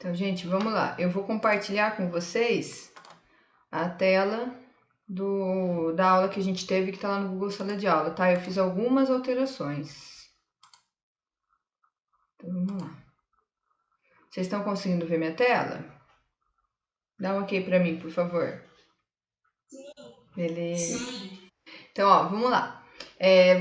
Então, gente, vamos lá. Eu vou compartilhar com vocês a tela da aula que a gente teve, que está lá no Google Sala de Aula, tá? Eu fiz algumas alterações. Então, vamos lá. Vocês estão conseguindo ver minha tela? Dá um ok para mim, por favor. Sim. Beleza. Então, ó, vamos lá.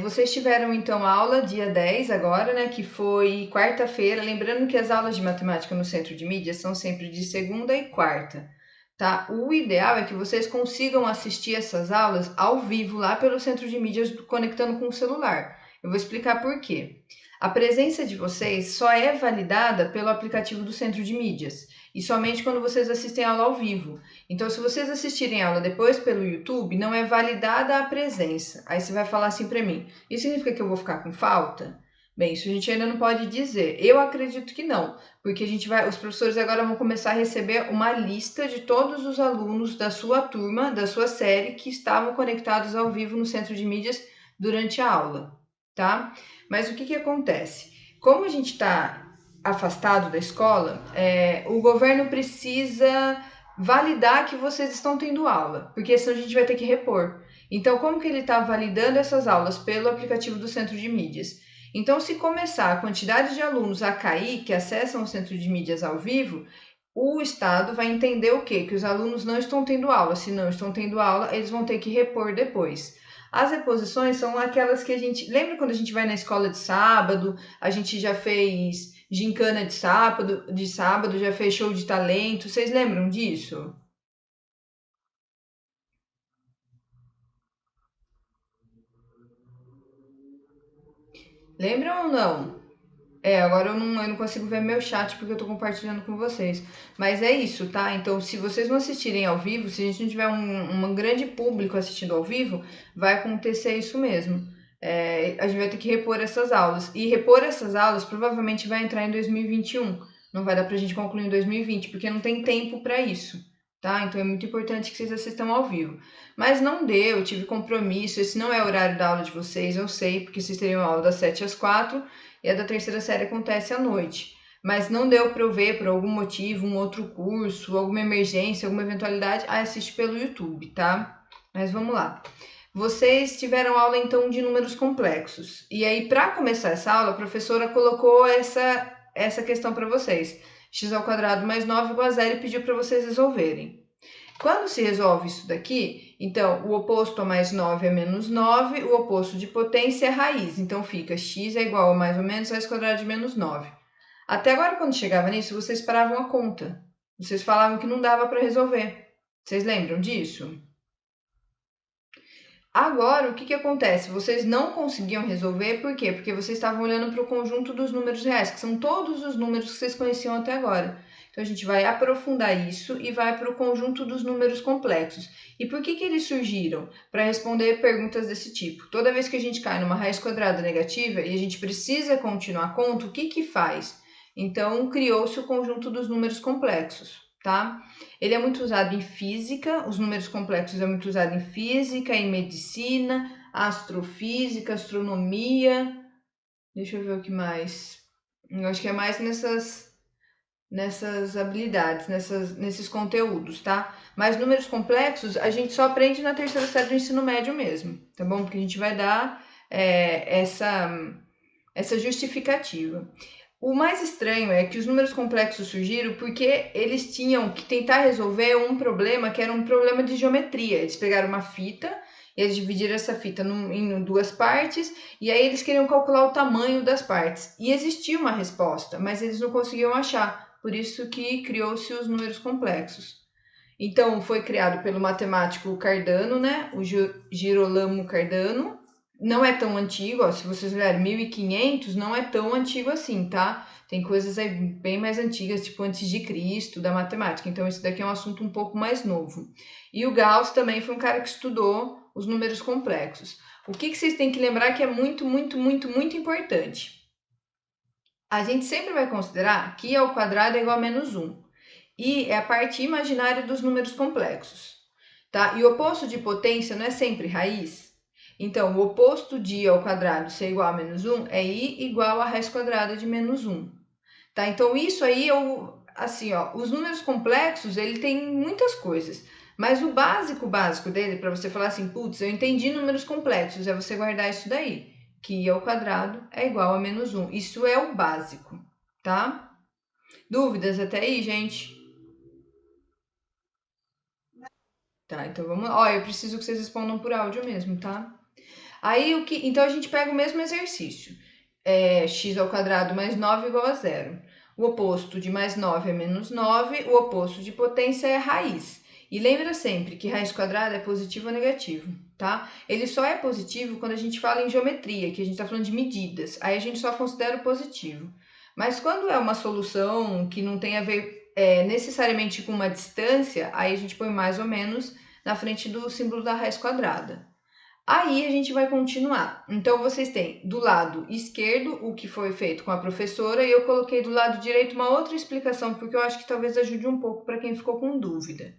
Vocês tiveram, então, aula dia 10 agora, né? Que foi quarta-feira. Lembrando que as aulas de matemática no Centro de Mídias são sempre de segunda e quarta, tá? O ideal é que vocês consigam assistir essas aulas ao vivo lá pelo Centro de Mídias, conectando com o celular. Eu vou explicar por quê. A presença de vocês só é validada pelo aplicativo do Centro de Mídias e somente quando vocês assistem a aula ao vivo. Então, se vocês assistirem a aula depois pelo YouTube, não é validada a presença. Aí você vai falar assim para mim: isso significa que eu vou ficar com falta? Bem, isso a gente ainda não pode dizer. Eu acredito que não, porque os professores agora vão começar a receber uma lista de todos os alunos da sua turma, da sua série, que estavam conectados ao vivo no Centro de Mídias durante a aula, tá? Mas o que acontece? Como a gente está afastado da escola, o governo precisa validar que vocês estão tendo aula, porque senão a gente vai ter que repor. Então, como que ele está validando essas aulas? Pelo aplicativo do Centro de Mídias. Então, se começar a quantidade de alunos a cair que acessam o Centro de Mídias ao vivo, o Estado vai entender o quê? Que os alunos não estão tendo aula. Se não estão tendo aula, eles vão ter que repor depois. As reposições são aquelas que a gente... Lembra quando a gente vai na escola de sábado? A gente já fez gincana de sábado, já fez show de talento. Vocês lembram disso? Lembram ou não? Agora eu não consigo ver meu chat porque eu tô compartilhando com vocês. Mas é isso, tá? Então, se vocês não assistirem ao vivo, se a gente não tiver um grande público assistindo ao vivo, vai acontecer isso mesmo. A gente vai ter que repor essas aulas. E repor essas aulas provavelmente vai entrar em 2021. Não vai dar pra gente concluir em 2020, porque não tem tempo para isso, tá? Então é muito importante que vocês assistam ao vivo. Mas não deu, eu tive compromisso, esse não é o horário da aula de vocês, eu sei, porque vocês teriam aula das 7 às 4 e a da terceira série acontece à noite. Mas não deu para eu ver por algum motivo, um outro curso, alguma emergência, alguma eventualidade, assiste pelo YouTube, tá? Mas vamos lá. Vocês tiveram aula então de números complexos. E aí, para começar essa aula, a professora colocou essa questão para vocês. X ao quadrado mais 9 igual a zero e pediu para vocês resolverem. Quando se resolve isso daqui, então o oposto a mais 9 é menos 9, o oposto de potência é raiz. Então fica x é igual a mais ou menos raiz quadrada de menos 9. Até agora, quando chegava nisso, vocês paravam a conta. Vocês falavam que não dava para resolver. Vocês lembram disso? Agora, o que acontece? Vocês não conseguiam resolver, por quê? Porque vocês estavam olhando para o conjunto dos números reais, que são todos os números que vocês conheciam até agora. Então, a gente vai aprofundar isso e vai para o conjunto dos números complexos. E por que eles surgiram? Para responder perguntas desse tipo. Toda vez que a gente cai numa raiz quadrada negativa e a gente precisa continuar a conta, o que faz? Então, criou-se o conjunto dos números complexos, tá? Ele é muito usado em física, os números complexos é muito usado em física, em medicina, astrofísica, astronomia. Deixa eu ver o que mais. Eu acho que é mais nessas habilidades, nesses conteúdos, tá? Mas números complexos a gente só aprende na terceira série do ensino médio mesmo, tá bom? Porque a gente vai dar essa justificativa. O mais estranho é que os números complexos surgiram porque eles tinham que tentar resolver um problema que era um problema de geometria. Eles pegaram uma fita, eles dividiram essa fita em duas partes, e aí eles queriam calcular o tamanho das partes. E existia uma resposta, mas eles não conseguiam achar. Por isso que criou-se os números complexos. Então, foi criado pelo matemático Cardano, né? O Girolamo Cardano. Não é tão antigo, ó, se vocês olharem 1500, não é tão antigo assim, tá? Tem coisas aí bem mais antigas, tipo antes de Cristo, da matemática. Então, esse daqui é um assunto um pouco mais novo. E o Gauss também foi um cara que estudou os números complexos. O que vocês têm que lembrar que é muito, muito, muito, muito importante? A gente sempre vai considerar que i ao quadrado é igual a menos 1. I é a parte imaginária dos números complexos, tá? E o oposto de potência não é sempre raiz? Então, o oposto de i ao quadrado ser igual a menos 1 é i igual a raiz quadrada de menos 1. Tá? Então, isso aí assim, ó, os números complexos, ele tem muitas coisas, mas o básico dele, para você falar assim, putz, eu entendi números complexos, é você guardar isso daí, que i ao quadrado é igual a menos 1. Isso é o básico, tá? Dúvidas até aí, gente? Tá, então vamos lá. Ó, eu preciso que vocês respondam por áudio mesmo, tá? Aí, então a gente pega o mesmo exercício. X ao quadrado mais 9 igual a zero. O oposto de mais 9 é menos 9, o oposto de potência é raiz. E lembra sempre que raiz quadrada é positivo ou negativo, tá? Ele só é positivo quando a gente fala em geometria, que a gente está falando de medidas. Aí a gente só considera o positivo. Mas quando é uma solução que não tem a ver necessariamente com uma distância, aí a gente põe mais ou menos na frente do símbolo da raiz quadrada. Aí a gente vai continuar. Então vocês têm do lado esquerdo o que foi feito com a professora e eu coloquei do lado direito uma outra explicação porque eu acho que talvez ajude um pouco para quem ficou com dúvida.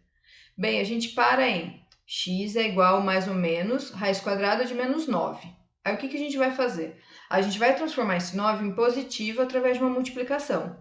Bem, a gente para em x é igual mais ou menos raiz quadrada de menos 9. Aí o que a gente vai fazer? A gente vai transformar esse 9 em positivo através de uma multiplicação.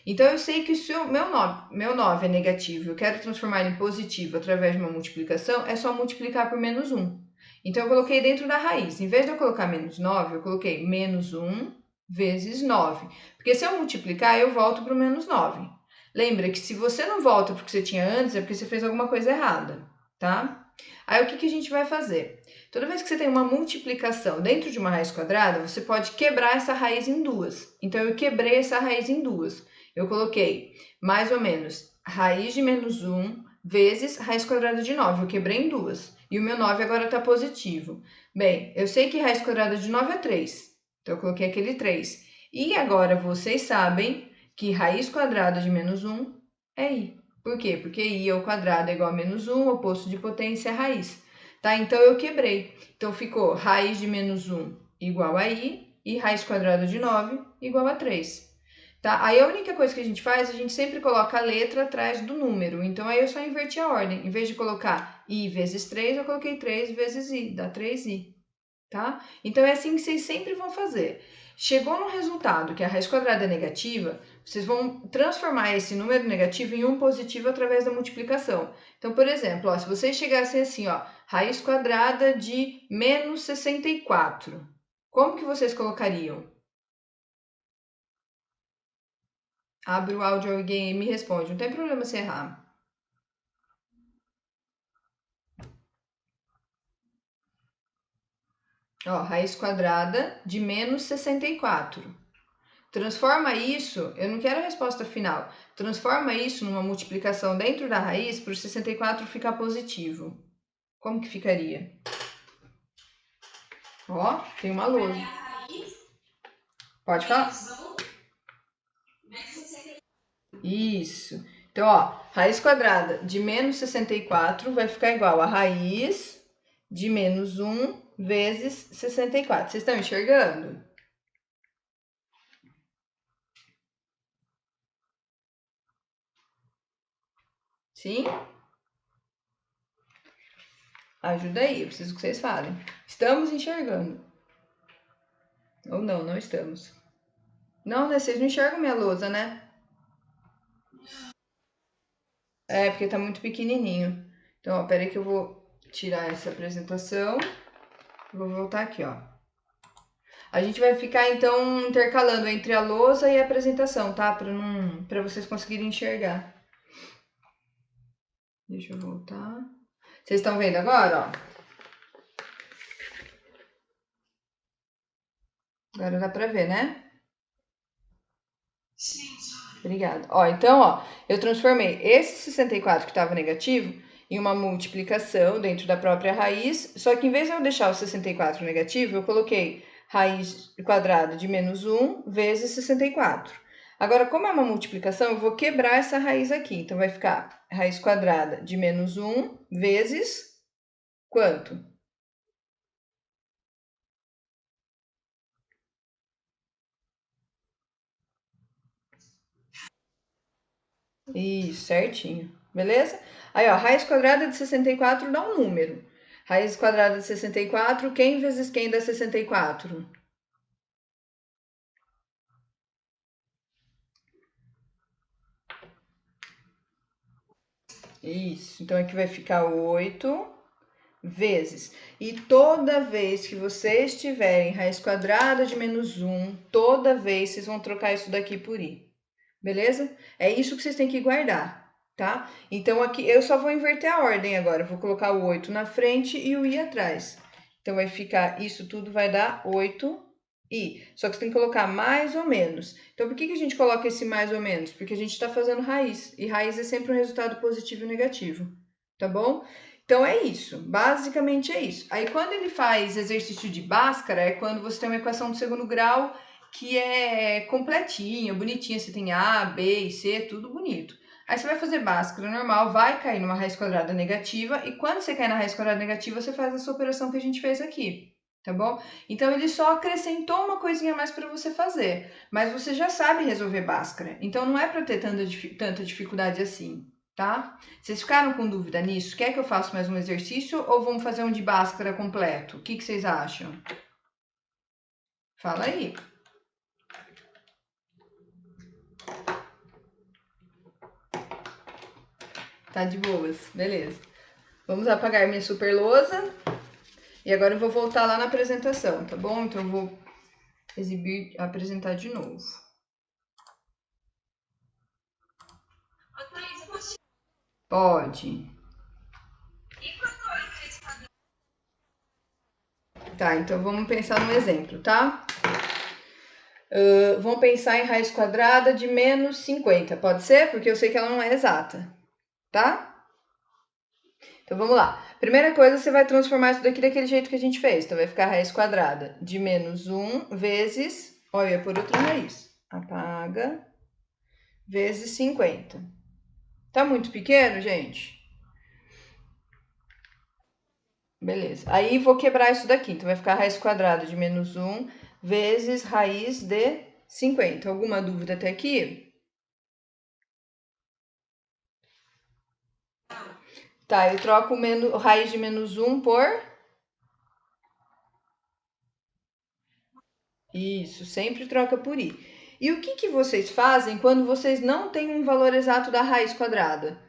Então eu sei que se o meu 9 é negativo e eu quero transformar ele em positivo através de uma multiplicação, é só multiplicar por menos 1. Então eu coloquei dentro da raiz. Em vez de eu colocar menos 9, eu coloquei menos 1 vezes 9. Porque se eu multiplicar, eu volto para o menos 9. Lembra que se você não volta para o que você tinha antes, é porque você fez alguma coisa errada, tá? Aí o que a gente vai fazer? Toda vez que você tem uma multiplicação dentro de uma raiz quadrada, você pode quebrar essa raiz em duas. Então eu quebrei essa raiz em duas. Eu coloquei mais ou menos raiz de menos 1 vezes raiz quadrada de 9. Eu quebrei em duas. E o meu 9 agora está positivo. Bem, eu sei que raiz quadrada de 9 é 3. Então eu coloquei aquele 3. E agora vocês sabem que raiz quadrada de menos 1 é i. Por quê? Porque i ao quadrado é igual a menos 1, o oposto de potência é raiz. Tá? Então eu quebrei. Então ficou raiz de menos 1 igual a i e raiz quadrada de 9 igual a 3. Tá? Aí a única coisa que a gente faz, a gente sempre coloca a letra atrás do número. Então aí eu só inverti a ordem. Em vez de colocar i vezes 3, eu coloquei 3 vezes i, dá 3i. Tá? Então é assim que vocês sempre vão fazer. Chegou no resultado que a raiz quadrada é negativa, vocês vão transformar esse número negativo em um positivo através da multiplicação. Então, por exemplo, ó, se vocês chegassem assim, ó, raiz quadrada de menos 64, como que vocês colocariam? Abre o áudio alguém e me responde, não tem problema se errar. Ó, raiz quadrada de menos 64. Transforma isso, eu não quero a resposta final, transforma isso numa multiplicação dentro da raiz para o 64 ficar positivo. Como que ficaria? Ó, tem uma lousa. Pode falar? Isso. Então, ó, raiz quadrada de menos 64 vai ficar igual a raiz de menos 1 vezes 64. Vocês estão enxergando? Sim? Ajuda aí, eu preciso que vocês falem. Estamos enxergando. Ou não, não estamos. Não, né? Vocês não enxergam minha lousa, né? É, porque tá muito pequenininho. Então, ó, peraí que eu vou tirar essa apresentação. Vou voltar aqui, ó. A gente vai ficar, então, intercalando entre a lousa e a apresentação, tá? Pra vocês conseguirem enxergar. Deixa eu voltar. Vocês estão vendo agora, ó? Agora dá pra ver, né? Sim. Obrigada. Ó, então, ó, eu transformei esse 64 que estava negativo em uma multiplicação dentro da própria raiz, só que em vez de eu deixar o 64 negativo, eu coloquei raiz quadrada de menos 1 vezes 64. Agora, como é uma multiplicação, eu vou quebrar essa raiz aqui. Então, vai ficar raiz quadrada de menos 1 vezes quanto? Isso, certinho. Beleza? Aí, ó, raiz quadrada de 64 dá um número. Raiz quadrada de 64, quem vezes quem dá 64? Isso, então aqui vai ficar 8 vezes. E toda vez que vocês tiverem raiz quadrada de menos 1, toda vez vocês vão trocar isso daqui por i. Beleza? É isso que vocês têm que guardar, tá? Então aqui eu só vou inverter a ordem agora. Vou colocar o 8 na frente e o i atrás. Então vai ficar, isso tudo vai dar 8i. Só que você tem que colocar mais ou menos. Então por que a gente coloca esse mais ou menos? Porque a gente está fazendo raiz. E raiz é sempre um resultado positivo e negativo, tá bom? Então é isso, basicamente é isso. Aí quando ele faz exercício de Bhaskara, é quando você tem uma equação do segundo grau que é completinha, bonitinha, você tem A, B e C, tudo bonito. Aí você vai fazer Bhaskara normal, vai cair numa raiz quadrada negativa, e quando você cair na raiz quadrada negativa, você faz essa operação que a gente fez aqui, tá bom? Então ele só acrescentou uma coisinha a mais para você fazer, mas você já sabe resolver Bhaskara, então não é para ter tanta dificuldade assim, tá? Vocês ficaram com dúvida nisso? Quer que eu faça mais um exercício ou vamos fazer um de Bhaskara completo? O que vocês acham? Fala aí. Tá de boas, beleza. Vamos apagar minha super lousa. E agora eu vou voltar lá na apresentação, tá bom? Então eu vou apresentar de novo. Pode. Tá, então vamos pensar num exemplo, tá? Vamos pensar em raiz quadrada de menos 50, pode ser? Porque eu sei que ela não é exata, tá? Então vamos lá. Primeira coisa, você vai transformar isso daqui daquele jeito que a gente fez. Então vai ficar raiz quadrada de menos 1 vezes, olha, por outra raiz. Apaga, vezes 50. Tá muito pequeno, gente? Beleza. Aí vou quebrar isso daqui. Então vai ficar raiz quadrada de menos 1 vezes raiz de 50. Alguma dúvida até aqui? Tá, eu troco raiz de menos 1 por... Isso, sempre troca por i. E o que vocês fazem quando vocês não têm um valor exato da raiz quadrada?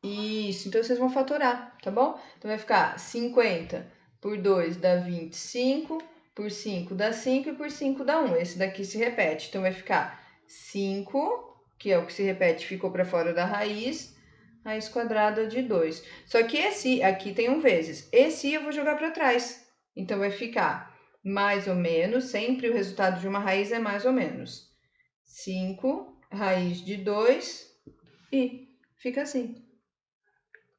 Isso, então vocês vão fatorar, tá bom? Então vai ficar 50 por 2 dá 25, por 5 dá 5 e por 5 dá 1. Esse daqui se repete, então vai ficar 5, que é o que se repete, ficou para fora da raiz quadrada de 2. Só que esse aqui tem um vezes, esse eu vou jogar para trás. Então vai ficar mais ou menos, sempre o resultado de uma raiz é mais ou menos. 5 raiz de 2 e fica assim.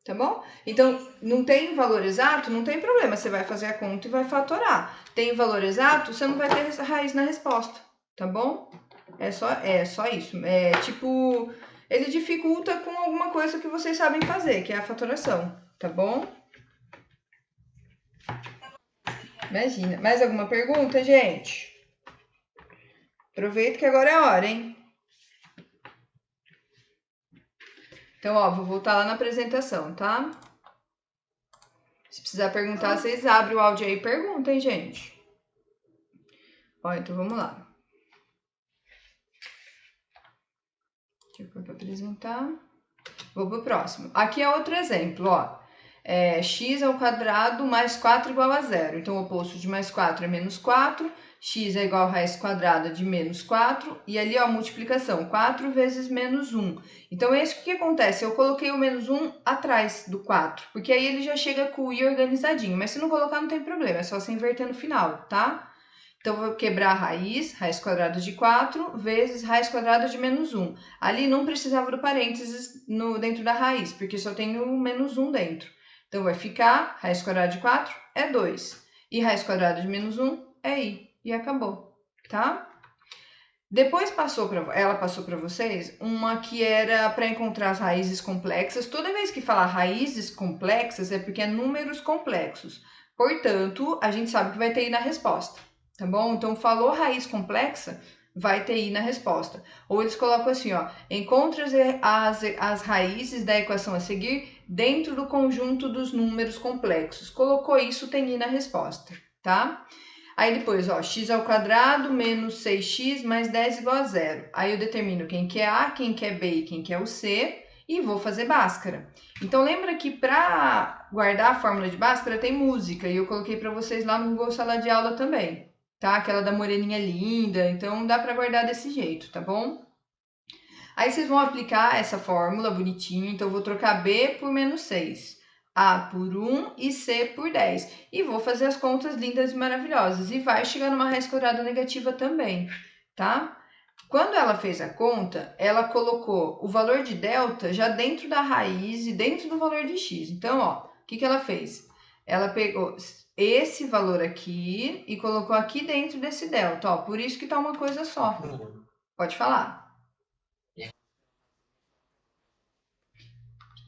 Tá bom? Então, não tem valor exato? Não tem problema, você vai fazer a conta e vai fatorar. Tem valor exato? Você não vai ter raiz na resposta, tá bom? É só isso. É tipo, ele dificulta com alguma coisa que vocês sabem fazer, que é a fatoração, tá bom? Imagina. Mais alguma pergunta, gente? Aproveita que agora é a hora, hein? Então, ó, vou voltar lá na apresentação, tá? Se precisar perguntar, vocês abrem o áudio aí e perguntem, gente. Ó, então vamos lá. Deixa eu pôr para apresentar. Vou pro próximo. Aqui é outro exemplo, ó. X ao quadrado mais 4 igual a zero. Então, o oposto de mais 4 é menos 4. X é igual a raiz quadrada de menos 4. E ali, ó, multiplicação. 4 vezes menos 1. Então, esse que acontece? Eu coloquei o menos 1 atrás do 4. Porque aí ele já chega com o i organizadinho. Mas se não colocar, não tem problema. É só você inverter no final, tá? Então, vou quebrar a raiz quadrada de 4, vezes raiz quadrada de menos 1. Ali não precisava do parênteses dentro da raiz, porque só tem o menos 1 dentro. Então, vai ficar, raiz quadrada de 4 é 2. E raiz quadrada de menos 1 é i. E acabou, tá? Depois ela passou para vocês uma que era para encontrar as raízes complexas. Toda vez que falar raízes complexas é porque é números complexos. Portanto, a gente sabe que vai ter i na resposta. Tá bom? Então, falou raiz complexa, vai ter i na resposta. Ou eles colocam assim, ó, encontre as raízes da equação a seguir dentro do conjunto dos números complexos. Colocou isso, tem i na resposta, tá? Aí depois, ó, x ao quadrado menos 6x mais 10 igual a zero. Aí eu determino quem que é A, quem que é B e quem que é o C. e vou fazer Bhaskara. Então lembra que para guardar a fórmula de Bhaskara tem música, e eu coloquei para vocês lá no Google Sala de Aula também, tá? Aquela da moreninha linda, então dá para guardar desse jeito, tá bom? Aí vocês vão aplicar essa fórmula bonitinho, então eu vou trocar B por menos 6, A por 1 e C por 10. E vou fazer as contas lindas e maravilhosas, e vai chegar numa raiz quadrada negativa também, tá? Quando ela fez a conta, ela colocou o valor de delta já dentro da raiz e dentro do valor de x. Então, ó, o que ela fez? Ela pegou esse valor aqui e colocou aqui dentro desse delta, ó, por isso que tá uma coisa só. Pode falar.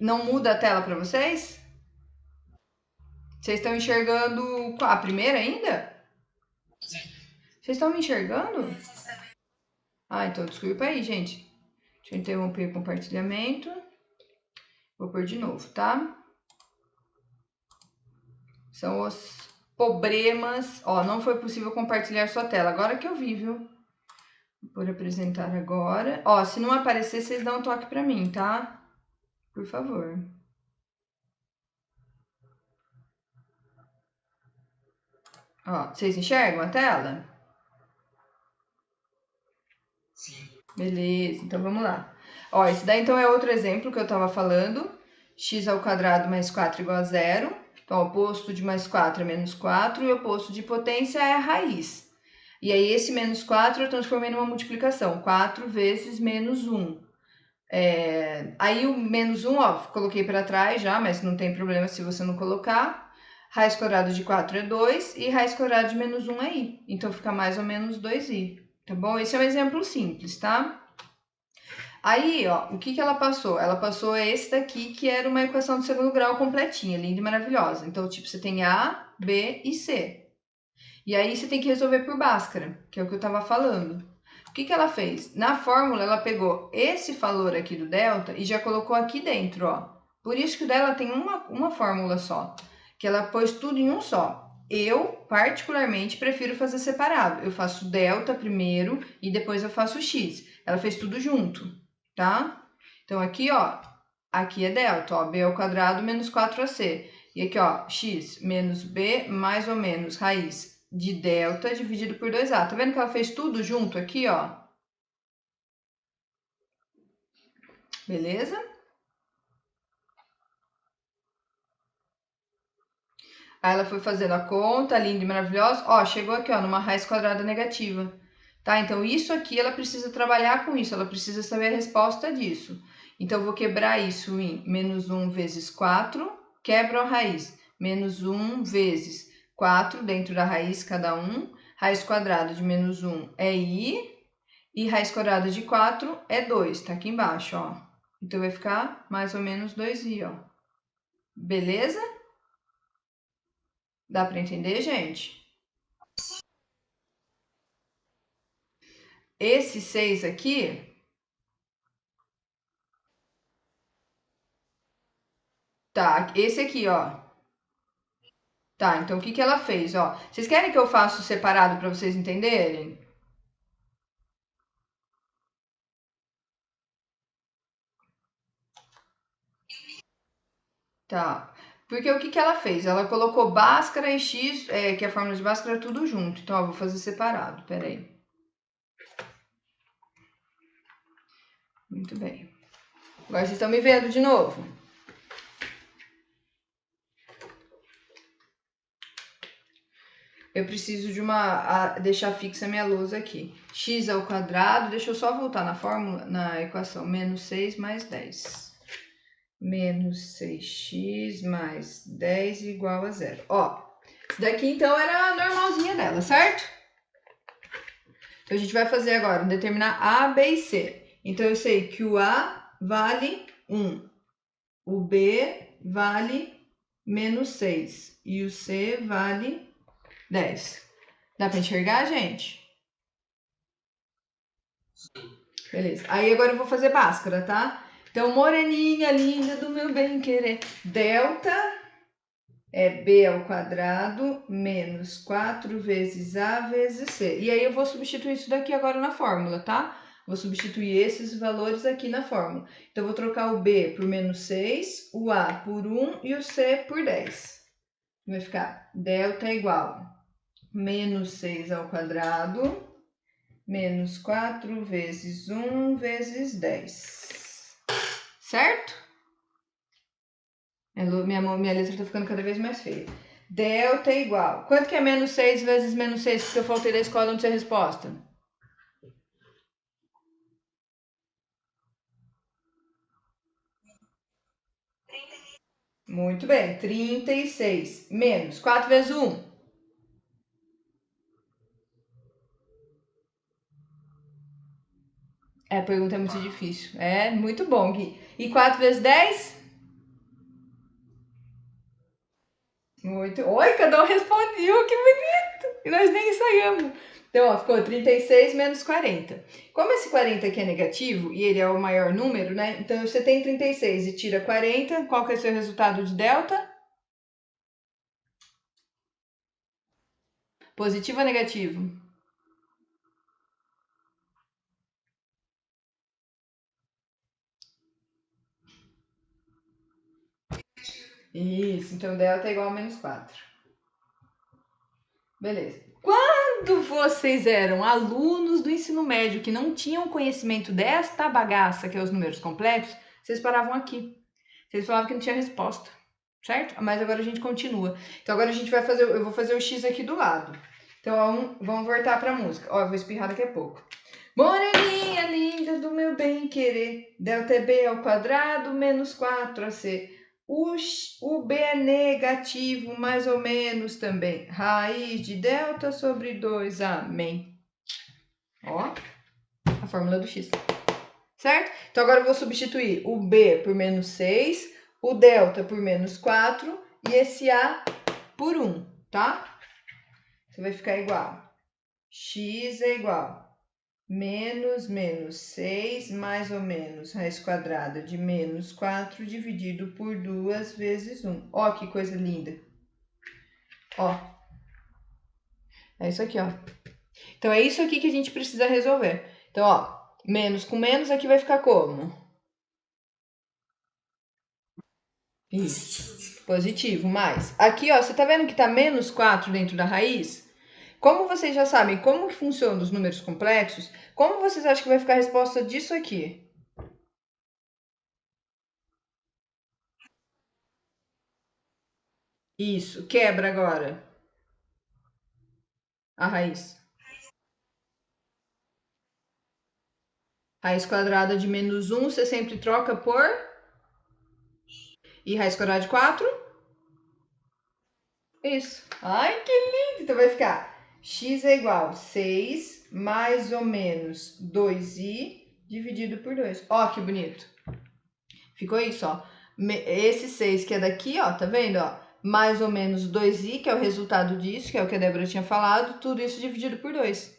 Não muda a tela para vocês? Vocês estão enxergando a primeira ainda? Vocês estão me enxergando? Ah, então desculpa aí, gente. Deixa eu interromper o compartilhamento. Vou pôr de novo, tá? São os problemas. Ó, não foi possível compartilhar sua tela. Agora que eu vi, viu? Vou apresentar agora. Ó, se não aparecer, vocês dão um toque para mim, tá? Por favor. Ó, vocês enxergam a tela? Sim. Beleza, então vamos lá. Ó, esse daí então é outro exemplo que eu estava falando. X ao quadrado mais 4 igual a zero. Então, o oposto de mais 4 é menos 4 e o oposto de potência é a raiz. E aí, esse menos 4 eu transformei numa multiplicação. 4 vezes menos 1. Aí, o menos 1, ó, coloquei para trás já, mas não tem problema se você não colocar. Raiz quadrada de 4 é 2 e raiz quadrada de menos 1 é i. Então, fica mais ou menos 2i. Tá bom? Esse é um exemplo simples, tá? Aí, ó, o que que ela passou? Ela passou esse daqui, que era uma equação de segundo grau completinha, linda e maravilhosa. Então, tipo, você tem A, B e C. E aí você tem que resolver por Bhaskara, que é o que eu estava falando. O que que ela fez? Na fórmula, ela pegou esse valor aqui do delta e já colocou aqui dentro, ó. Por isso que o dela tem uma fórmula só, que ela pôs tudo em um só. Eu, particularmente, prefiro fazer separado. Eu faço delta primeiro e depois eu faço x. Ela fez tudo junto, tá? Então, aqui, ó, aqui é delta, ó, b ao quadrado menos 4ac. E aqui, ó, x menos b mais ou menos raiz de delta dividido por 2a. Tá vendo que ela fez tudo junto aqui, ó? Beleza? Aí ela foi fazendo a conta, linda e maravilhosa. Ó, chegou aqui, ó, numa raiz quadrada negativa. Tá? Então, isso aqui ela precisa trabalhar com isso, ela precisa saber a resposta disso. Então, eu vou quebrar isso em menos 1 vezes 4, quebra a raiz. Menos 1 vezes 4 dentro da raiz cada um. Raiz quadrada de menos 1 é i. E raiz quadrada de 4 é 2, tá aqui embaixo, ó. Então, vai ficar mais ou menos 2i, ó. Beleza? Dá para entender, gente? Esse 6 aqui... Tá, esse aqui, ó. Tá, então o que que ela fez, ó? Vocês querem que eu faça separado para vocês entenderem? Tá. Porque o que que ela fez? Ela colocou Bhaskara e X, que é a fórmula de Bhaskara, tudo junto. Então, ó, vou fazer separado, peraí. Muito bem. Agora vocês estão me vendo de novo? Eu preciso de deixar fixa a minha lousa aqui. X ao quadrado, deixa eu só voltar na fórmula, na equação, menos 6 mais 10. Menos 6x mais 10 igual a zero. Ó, isso daqui então era a normalzinha dela, certo? Então a gente vai fazer agora, determinar A, B e C. Então eu sei que o A vale 1, o B vale menos 6 e o C vale 10. Dá para enxergar, gente? Sim. Beleza. Aí agora eu vou fazer Bhaskara, tá? Então, moreninha linda do meu bem querer. Delta é b ao quadrado menos 4 vezes a vezes c. E aí eu vou substituir isso daqui agora na fórmula, tá? Vou substituir esses valores aqui na fórmula. Então, vou trocar o B por menos 6, o A por 1 e o C por 10. Vai ficar delta igual menos 6 ao quadrado, menos 4 vezes 1 vezes 10. Certo? Minha letra tá ficando cada vez mais feia. Delta é igual. Quanto que é menos 6 vezes menos 6? Porque eu faltei da escola, não sei a resposta. Muito bem. 36 menos 4 vezes 1. A pergunta é muito difícil. É muito bom, Gui. E 4 vezes 10? Muito. Oi, cada um respondeu, que bonito! E nós nem ensaiamos. Então, ó, ficou 36 menos 40. Como esse 40 aqui é negativo e ele é o maior número, né? Então, você tem 36 e tira 40, qual que é o seu resultado de delta? Positivo ou negativo? Isso, então delta é igual a menos 4. Beleza. Quando vocês eram alunos do ensino médio que não tinham conhecimento desta bagaça, que é os números complexos, vocês paravam aqui. Vocês falavam que não tinha resposta, certo? Mas agora a gente continua. Então agora a gente vai fazer, eu vou fazer o X aqui do lado. Então vamos voltar para a música. Ó, eu vou espirrar daqui a pouco. Moreninha linda do meu bem querer, delta é B ao quadrado menos 4AC. O B é negativo, mais ou menos também. Raiz de delta sobre 2, amém. Ó, a fórmula do X. Certo? Então agora eu vou substituir o B por menos 6, o delta por menos 4 e esse A por 1, tá? Então vai ficar igual. X é igual menos 6 mais ou menos raiz quadrada de menos 4 dividido por 2 vezes 1. Ó, que coisa linda. Ó, é isso aqui, ó. Então é isso aqui que a gente precisa resolver. Então, ó, menos com menos aqui vai ficar como? Isso, positivo, mais. Aqui, ó, você tá vendo que tá menos 4 dentro da raiz? Como vocês já sabem como que funcionam os números complexos, como vocês acham que vai ficar a resposta disso aqui? Isso, quebra agora a raiz. Raiz quadrada de menos 1, você sempre troca por... E raiz quadrada de 4? Isso. Ai, que lindo! Então vai ficar x é igual a 6 mais ou menos 2i dividido por 2. Ó, que bonito. Ficou isso, ó. Esse 6 que é daqui, ó, tá vendo, ó? Mais ou menos 2i, que é o resultado disso, que é o que a Débora tinha falado, tudo isso dividido por 2.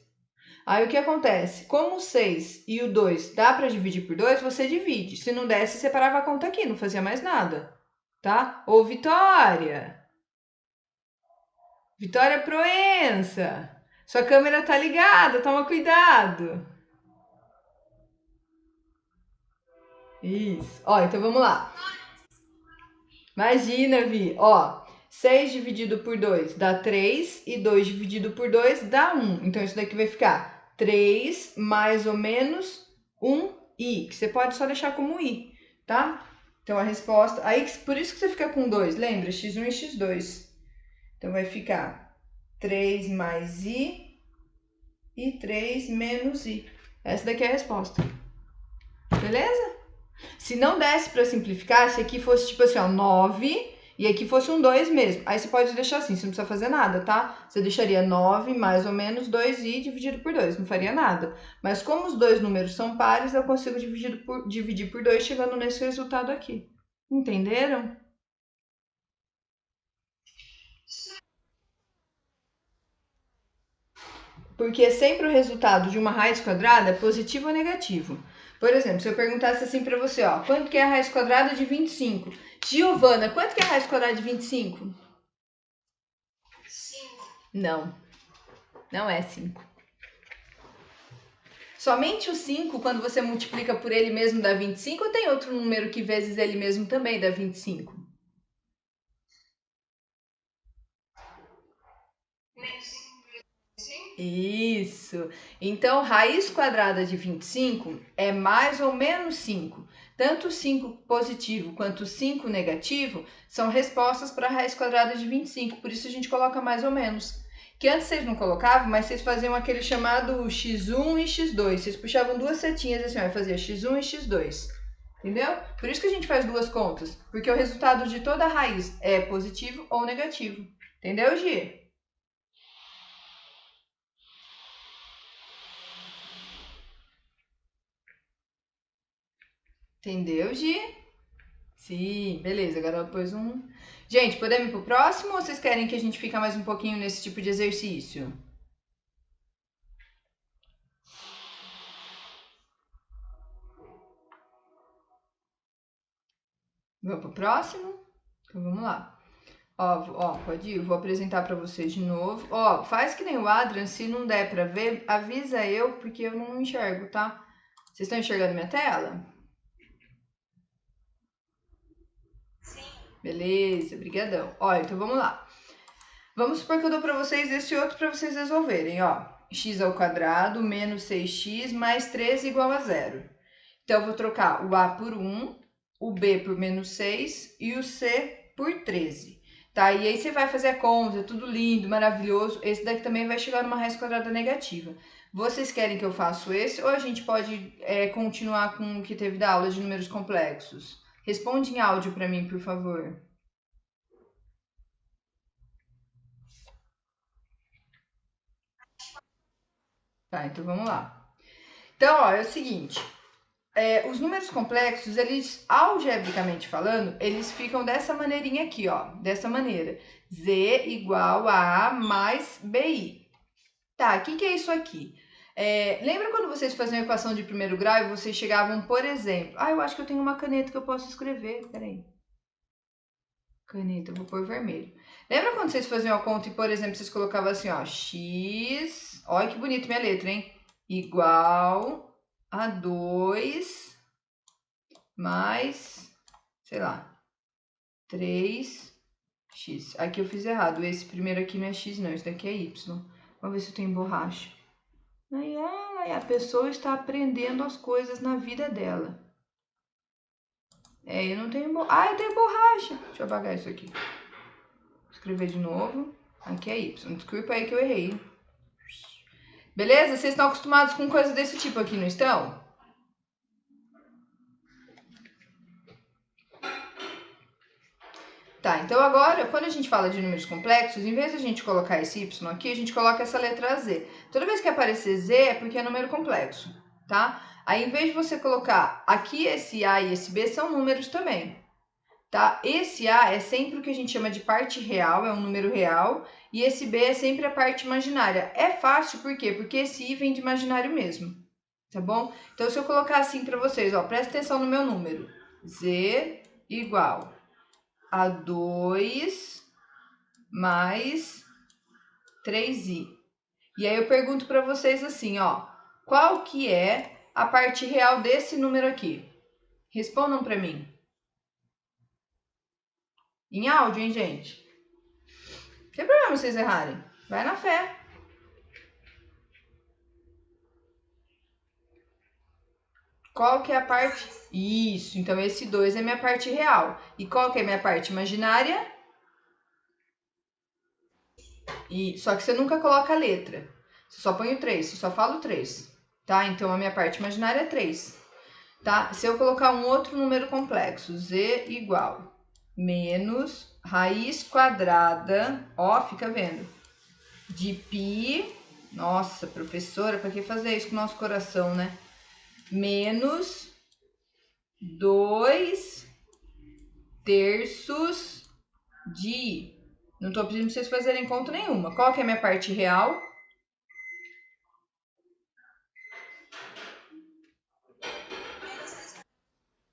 Aí o que acontece? Como o 6 e o 2 dá para dividir por 2, você divide. Se não desse, você parava a conta aqui, não fazia mais nada, tá? Ô, Vitória! Vitória Proença! Sua câmera tá ligada, toma cuidado! Isso. Ó, então vamos lá. Imagina, Vi. Ó, 6 dividido por 2 dá 3 e 2 dividido por 2 dá 1. Então, isso daqui vai ficar 3 mais ou menos 1i, que você pode só deixar como i, tá? Então, a resposta... Aí, por isso que você fica com 2, lembra? x1 e x2. Então, vai ficar 3 mais i e 3 menos i. Essa daqui é a resposta. Beleza? Se não desse para simplificar, se aqui fosse tipo assim, ó, 9 e aqui fosse um 2 mesmo. Aí você pode deixar assim, você não precisa fazer nada, tá? Você deixaria 9 mais ou menos 2i dividido por 2, não faria nada. Mas como os dois números são pares, eu consigo dividir por 2 chegando nesse resultado aqui. Entenderam? Porque sempre o resultado de uma raiz quadrada é positivo ou negativo. Por exemplo, se eu perguntasse assim para você, ó, quanto que é a raiz quadrada de 25? Giovana, quanto que é a raiz quadrada de 25? 5. Não, não é 5. Somente o 5, quando você multiplica por ele mesmo, dá 25, ou tem outro número que vezes ele mesmo também dá 25? Isso. Então, raiz quadrada de 25 é mais ou menos 5. Tanto 5 positivo quanto 5 negativo são respostas para a raiz quadrada de 25. Por isso a gente coloca mais ou menos. Que antes vocês não colocavam, mas vocês faziam aquele chamado x1 e x2. Vocês puxavam duas setinhas assim, ó, fazia x1 e x2. Entendeu? Por isso que a gente faz duas contas. Porque o resultado de toda raiz é positivo ou negativo. Entendeu, Gi? Entendeu, Gi? Sim, beleza. Agora depois um. Gente, podemos ir pro próximo ou vocês querem que a gente fique mais um pouquinho nesse tipo de exercício? Vamos pro próximo? Então vamos lá. Ó, pode ir, vou apresentar para vocês de novo. Ó, faz que nem o Adrian, se não der para ver, avisa eu, porque eu não enxergo, tá? Vocês estão enxergando minha tela? Sim. Beleza, brigadão. Ó, então vamos lá. Vamos supor que eu dou para vocês esse outro para vocês resolverem, ó. X ao quadrado menos 6x mais 13 igual a zero. Então, eu vou trocar o A por 1, o B por menos 6 e o C por 13. Tá? E aí você vai fazer a conta, tudo lindo, maravilhoso. Esse daqui também vai chegar numa raiz quadrada negativa. Vocês querem que eu faça esse ou a gente pode continuar com o que teve da aula de números complexos? Responde em áudio para mim, por favor. Tá, então vamos lá. Então, ó, é o seguinte. Os números complexos, eles, algebricamente falando, eles ficam dessa maneirinha aqui, ó. Dessa maneira. Z igual a A mais BI. Tá, o que é isso aqui? Lembra quando vocês faziam a equação de primeiro grau e vocês chegavam, por exemplo... Ah, eu acho que eu tenho uma caneta que eu posso escrever. Peraí. Caneta, eu vou pôr vermelho. Lembra quando vocês faziam a conta e, por exemplo, vocês colocavam assim, ó. X... Olha que bonito minha letra, hein? Igual a 2... mais, sei lá, 3x. Aqui eu fiz errado. Esse primeiro aqui não é x, não. Esse daqui é y. Vamos ver se eu tenho borracha. Aí a pessoa está aprendendo as coisas na vida dela. Eu não tenho borracha. Ah, eu tenho borracha. Deixa eu apagar isso aqui. Vou escrever de novo. Aqui é y. Desculpa aí que eu errei. Beleza? Vocês estão acostumados com coisas desse tipo aqui, não estão? Tá, então agora, quando a gente fala de números complexos, em vez de a gente colocar esse y aqui, a gente coloca essa letra Z. Toda vez que aparecer Z é porque é número complexo, tá? Aí, em vez de você colocar aqui esse A e esse B, são números também, tá? Esse A é sempre o que a gente chama de parte real, é um número real, e esse B é sempre a parte imaginária. É fácil, por quê? Porque esse I vem de imaginário mesmo, tá bom? Então, se eu colocar assim para vocês, ó, presta atenção no meu número. Z igual a 2 mais 3i. E aí eu pergunto para vocês assim, ó, qual que é a parte real desse número aqui? Respondam para mim. Em áudio, hein, gente? Não tem problema vocês errarem. Vai na fé. Qual que é a parte... Isso, então esse 2 é minha parte real. E qual que é minha parte imaginária? Só que você nunca coloca a letra. Você só põe o 3, você só fala o 3. Tá? Então a minha parte imaginária é 3. Tá? Se eu colocar um outro número complexo, z igual menos raiz quadrada, ó, fica vendo, de π, nossa, professora, para que fazer isso com o nosso coração, né? Menos 2 terços de... Não tô pedindo pra vocês fazerem conta nenhuma. Qual que é a minha parte real?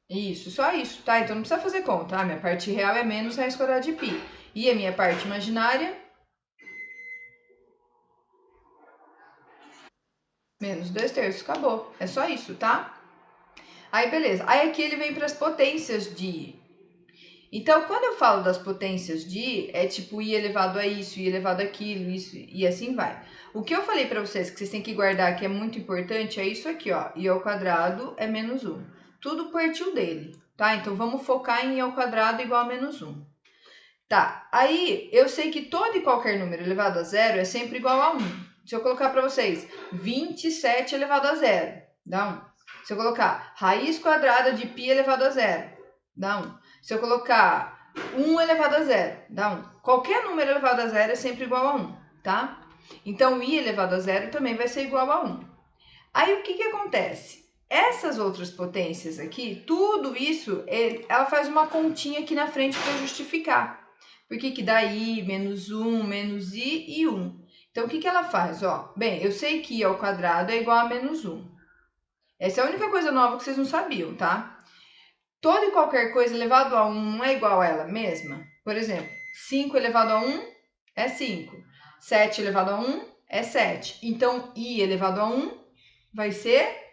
Isso, só isso, tá? Então não precisa fazer conta. Minha parte real é menos raiz quadrada de π. E a minha parte imaginária? Menos 2/3, acabou. É só isso, tá? Aí, beleza. Aí aqui ele vem para as potências de i. Então, quando eu falo das potências de i, é tipo i elevado a isso, i elevado a aquilo, isso, e assim vai. O que eu falei para vocês que vocês têm que guardar, que é muito importante, é isso aqui, ó. I ao quadrado é menos 1. Tudo partiu dele, tá? Então, vamos focar em i ao quadrado igual a menos 1. Tá, aí eu sei que todo e qualquer número elevado a zero é sempre igual a 1. Se eu colocar para vocês 27 elevado a zero, dá 1. Se eu colocar raiz quadrada de π elevado a zero, dá 1. Se eu colocar 1 elevado a zero, dá 1. Qualquer número elevado a zero é sempre igual a 1, tá? Então, i elevado a zero também vai ser igual a 1. Aí, o que acontece? Essas outras potências aqui, tudo isso, ela faz uma continha aqui na frente para justificar. Por que dá i, menos 1, menos i e 1? Então, o que ela faz? Ó, bem, eu sei que i ao quadrado é igual a menos 1. Essa é a única coisa nova que vocês não sabiam, tá? Toda e qualquer coisa elevado a 1 não é igual a ela mesma? Por exemplo, 5 elevado a 1 é 5. 7 elevado a 1 é 7. Então, i elevado a 1 vai ser...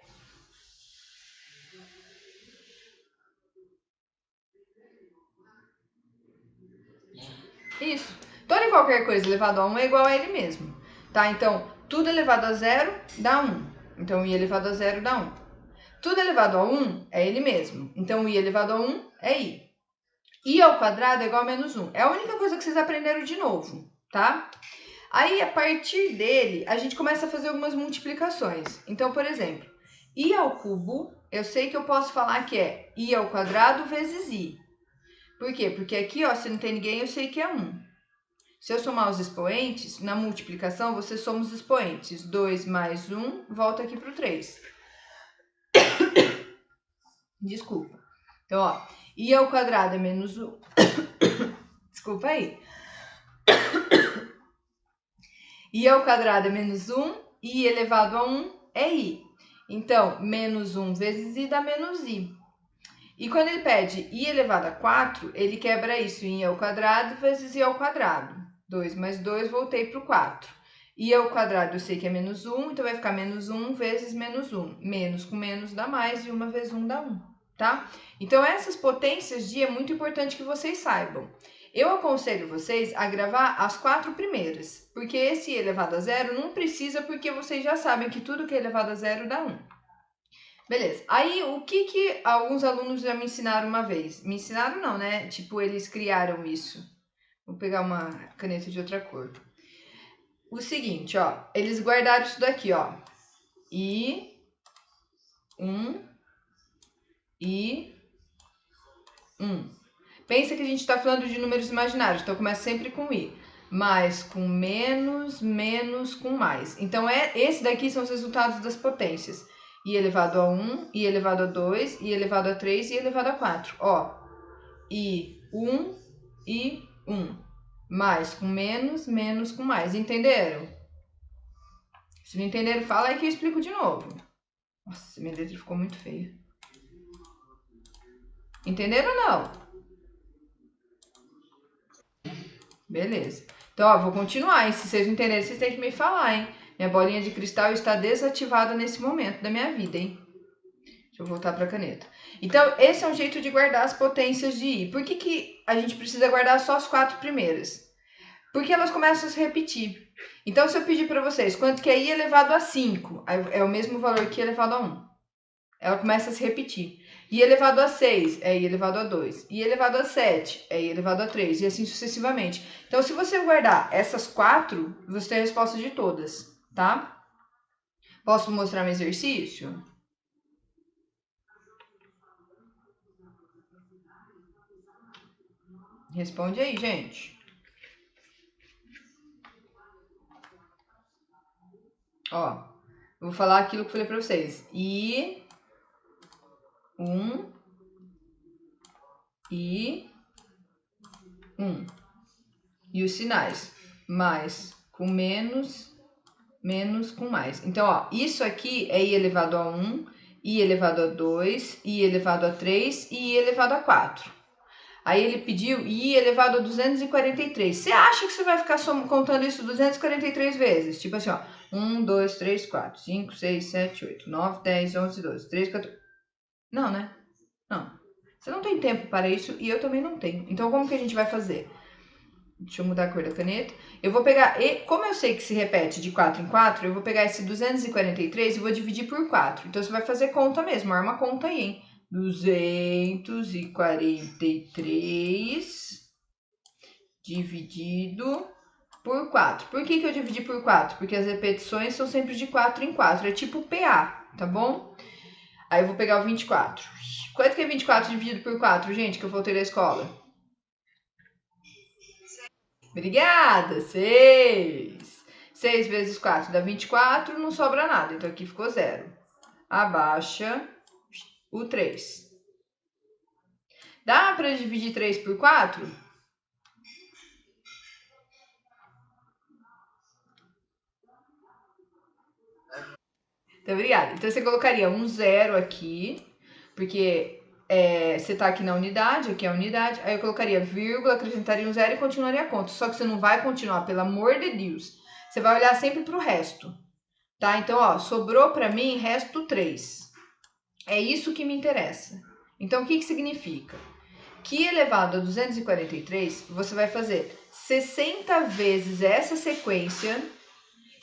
Isso. Toda e qualquer coisa elevado a 1 é igual a ele mesmo, tá? Então, tudo elevado a 0 dá 1. Então, i elevado a 0 dá 1. Tudo elevado a 1 é ele mesmo. Então, i elevado a 1 é i. I ao quadrado é igual a menos 1. É a única coisa que vocês aprenderam de novo, tá? Aí, a partir dele, a gente começa a fazer algumas multiplicações. Então, por exemplo, i ao cubo, eu sei que eu posso falar que é i ao quadrado vezes i. Por quê? Porque aqui, ó, se não tem ninguém, eu sei que é 1. Se eu somar os expoentes, na multiplicação, você soma os expoentes. 2 mais 1, volta aqui para o 3. Desculpa. Então, ó, i ao quadrado é menos 1. Desculpa aí. I ao quadrado é menos 1, i elevado a 1 é i. Então, menos 1 vezes i dá menos i. E quando ele pede i elevado a 4, ele quebra isso em i ao quadrado vezes i ao quadrado. 2 mais 2, voltei para o 4. I ao quadrado eu sei que é menos 1, então vai ficar menos 1 vezes menos 1. Menos com menos dá mais, e 1 vezes 1 dá 1, tá? Então, essas potências de i é muito importante que vocês saibam. Eu aconselho vocês a gravar as 4 primeiras, porque esse i elevado a 0 não precisa, porque vocês já sabem que tudo que é elevado a 0 dá 1. Beleza. Aí, o que alguns alunos já me ensinaram uma vez? Me ensinaram não, né? Tipo, eles criaram isso. Vou pegar uma caneta de outra cor. O seguinte, ó. Eles guardaram isso daqui, ó. I, 1, I, 1. Pensa que a gente tá falando de números imaginários, então começa sempre com I. Mais com menos, menos com mais. Então, esse daqui são os resultados das potências. I elevado a 1, I elevado a 2, I elevado a 3 e I elevado a 4. Ó, I, 1, I, 1. Mais com menos, menos com mais. Entenderam? Se não entenderam, fala aí que eu explico de novo. Nossa, minha letra ficou muito feia. Entenderam ou não? Beleza. Então, ó, vou continuar. E se vocês não entenderem, vocês têm que me falar, hein? Minha bolinha de cristal está desativada nesse momento da minha vida, hein? Deixa eu voltar para a caneta. Então, esse é um jeito de guardar as potências de i. Por que a gente precisa guardar só as 4 primeiras? Porque elas começam a se repetir. Então, se eu pedir para vocês quanto que é i elevado a 5, é o mesmo valor que i elevado a 1. Ela começa a se repetir. I elevado a 6 é i elevado a 2. I elevado a 7 é i elevado a 3. E assim sucessivamente. Então, se você guardar essas 4, você tem a resposta de todas, tá? Posso mostrar um exercício? Responde aí, gente. Ó, eu vou falar aquilo que eu falei para vocês. I, 1, I, 1. E os sinais. Mais com menos, menos com mais. Então, ó, isso aqui é i elevado a 1, i elevado a 2, i elevado a 3 e i elevado a 4. Aí ele pediu i elevado a 243. Você acha que você vai ficar contando isso 243 vezes? Tipo assim, ó, 1, 2, 3, 4, 5, 6, 7, 8, 9, 10, 11, 12, 13, 14... Não, né? Não. Você não tem tempo para isso e eu também não tenho. Então, como que a gente vai fazer? Deixa eu mudar a cor da caneta. Eu vou pegar, como eu sei que se repete de 4 em 4, eu vou pegar esse 243 e vou dividir por 4. Então, você vai fazer conta mesmo, arma conta aí, hein? 243 dividido por 4. Por que eu dividi por 4? Porque as repetições são sempre de 4 em 4. É tipo PA, tá bom? Aí eu vou pegar o 24. Quanto que é 24 dividido por 4, gente, que eu voltei da escola? Obrigada! 6. 6 vezes 4 dá 24, não sobra nada. Então aqui ficou 0. Abaixa o 3. Dá para dividir 3 por 4? Então, obrigada. Então, você colocaria um 0 aqui, porque você tá aqui na unidade, aqui é a unidade. Aí eu colocaria vírgula, acrescentaria um 0 e continuaria a conta. Só que você não vai continuar, pelo amor de Deus. Você vai olhar sempre pro resto, tá? Então, ó, sobrou para mim resto 3. É isso que me interessa. Então, o que significa? Que elevado a 243, você vai fazer 60 vezes essa sequência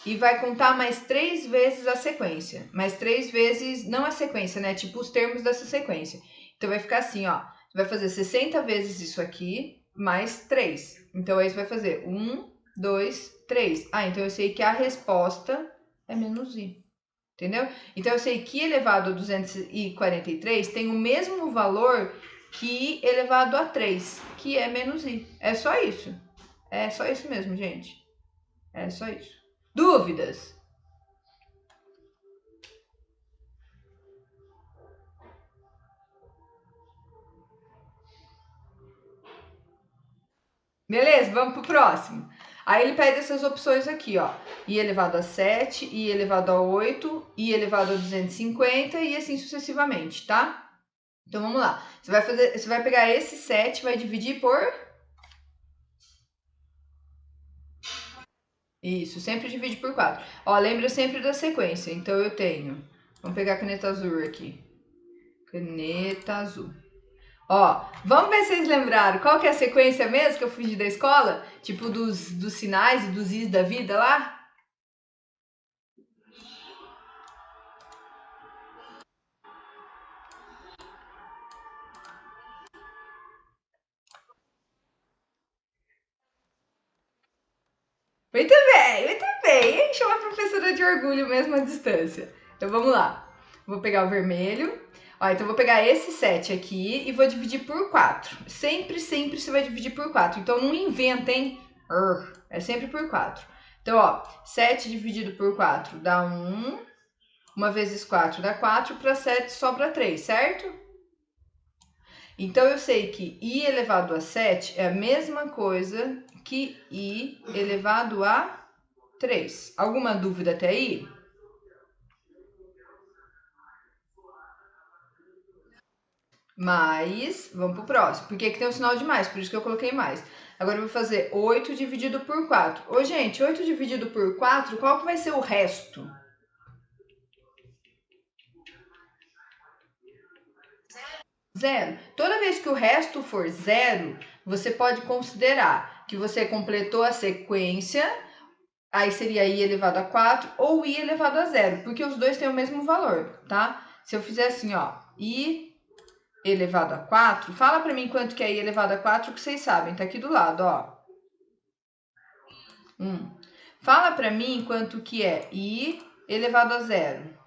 e vai contar mais 3 vezes a sequência. Mais 3 vezes, não a sequência, né? Tipo os termos dessa sequência. Então vai ficar assim, ó. Você vai fazer 60 vezes isso aqui, mais 3. Então aí você vai fazer 1, 2, 3. Ah, então eu sei que a resposta é menos i. Entendeu? Então eu sei que elevado a 243 tem o mesmo valor que elevado a 3, que é menos i. É só isso. É só isso mesmo, gente. É só isso. Dúvidas? Beleza? Vamos pro próximo. Aí ele pede essas opções aqui, ó. I elevado a 7, I elevado a 8, I elevado a 250 e assim sucessivamente, tá? Então vamos lá. Você vai pegar esse 7, vai dividir por... Isso, sempre divide por 4. Ó, lembra sempre da sequência. Então eu tenho... Vamos pegar a caneta azul aqui. Caneta azul. Ó, vamos ver se vocês lembraram. Qual que é a sequência mesmo que eu fugi da escola? Tipo dos sinais e dos is da vida lá? Muito bem, muito bem. Encheu a professora de orgulho mesmo à distância. Então vamos lá. Vou pegar o vermelho. Ó, então vou pegar esse 7 aqui e vou dividir por 4. Sempre, sempre você vai dividir por 4. Então não inventa, hein? É sempre por 4. Então, ó, 7 dividido por 4 dá 1. 1 vezes 4 dá 4. Para 7 sobra 3, certo? Então eu sei que i elevado a 7 é a mesma coisa que i elevado a 3. Alguma dúvida até aí? Mais, vamos pro próximo. Porque aqui tem um sinal de mais, por isso que eu coloquei mais. Agora eu vou fazer 8 dividido por 4. Ô, gente, 8 dividido por 4, qual que vai ser o resto? Zero. Toda vez que o resto for zero, você pode considerar que você completou a sequência, aí seria i elevado a 4 ou i elevado a zero, porque os dois têm o mesmo valor, tá? Se eu fizer assim, ó, i elevado a 4, fala para mim quanto que é i elevado a 4, que vocês sabem, tá aqui do lado, ó. 1. Fala para mim quanto que é i elevado a zero.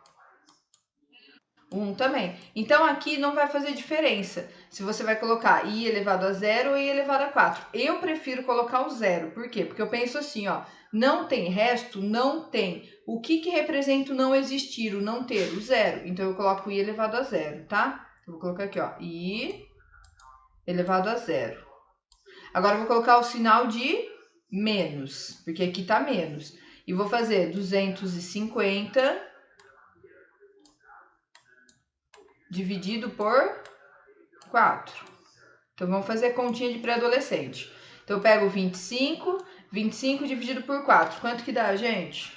1 também. Então, aqui não vai fazer diferença se você vai colocar i elevado a zero ou i elevado a 4. Eu prefiro colocar o zero. Por quê? Porque eu penso assim, ó, não tem resto, não tem. O que representa o não existir, o não ter? O zero. Então, eu coloco i elevado a zero, tá? Eu vou colocar aqui, ó, i elevado a zero. Agora, eu vou colocar o sinal de menos, porque aqui tá menos. E vou fazer 250 dividido por 4. Então, vamos fazer continha de pré-adolescente. Então, eu pego 25 dividido por 4. Quanto que dá, gente?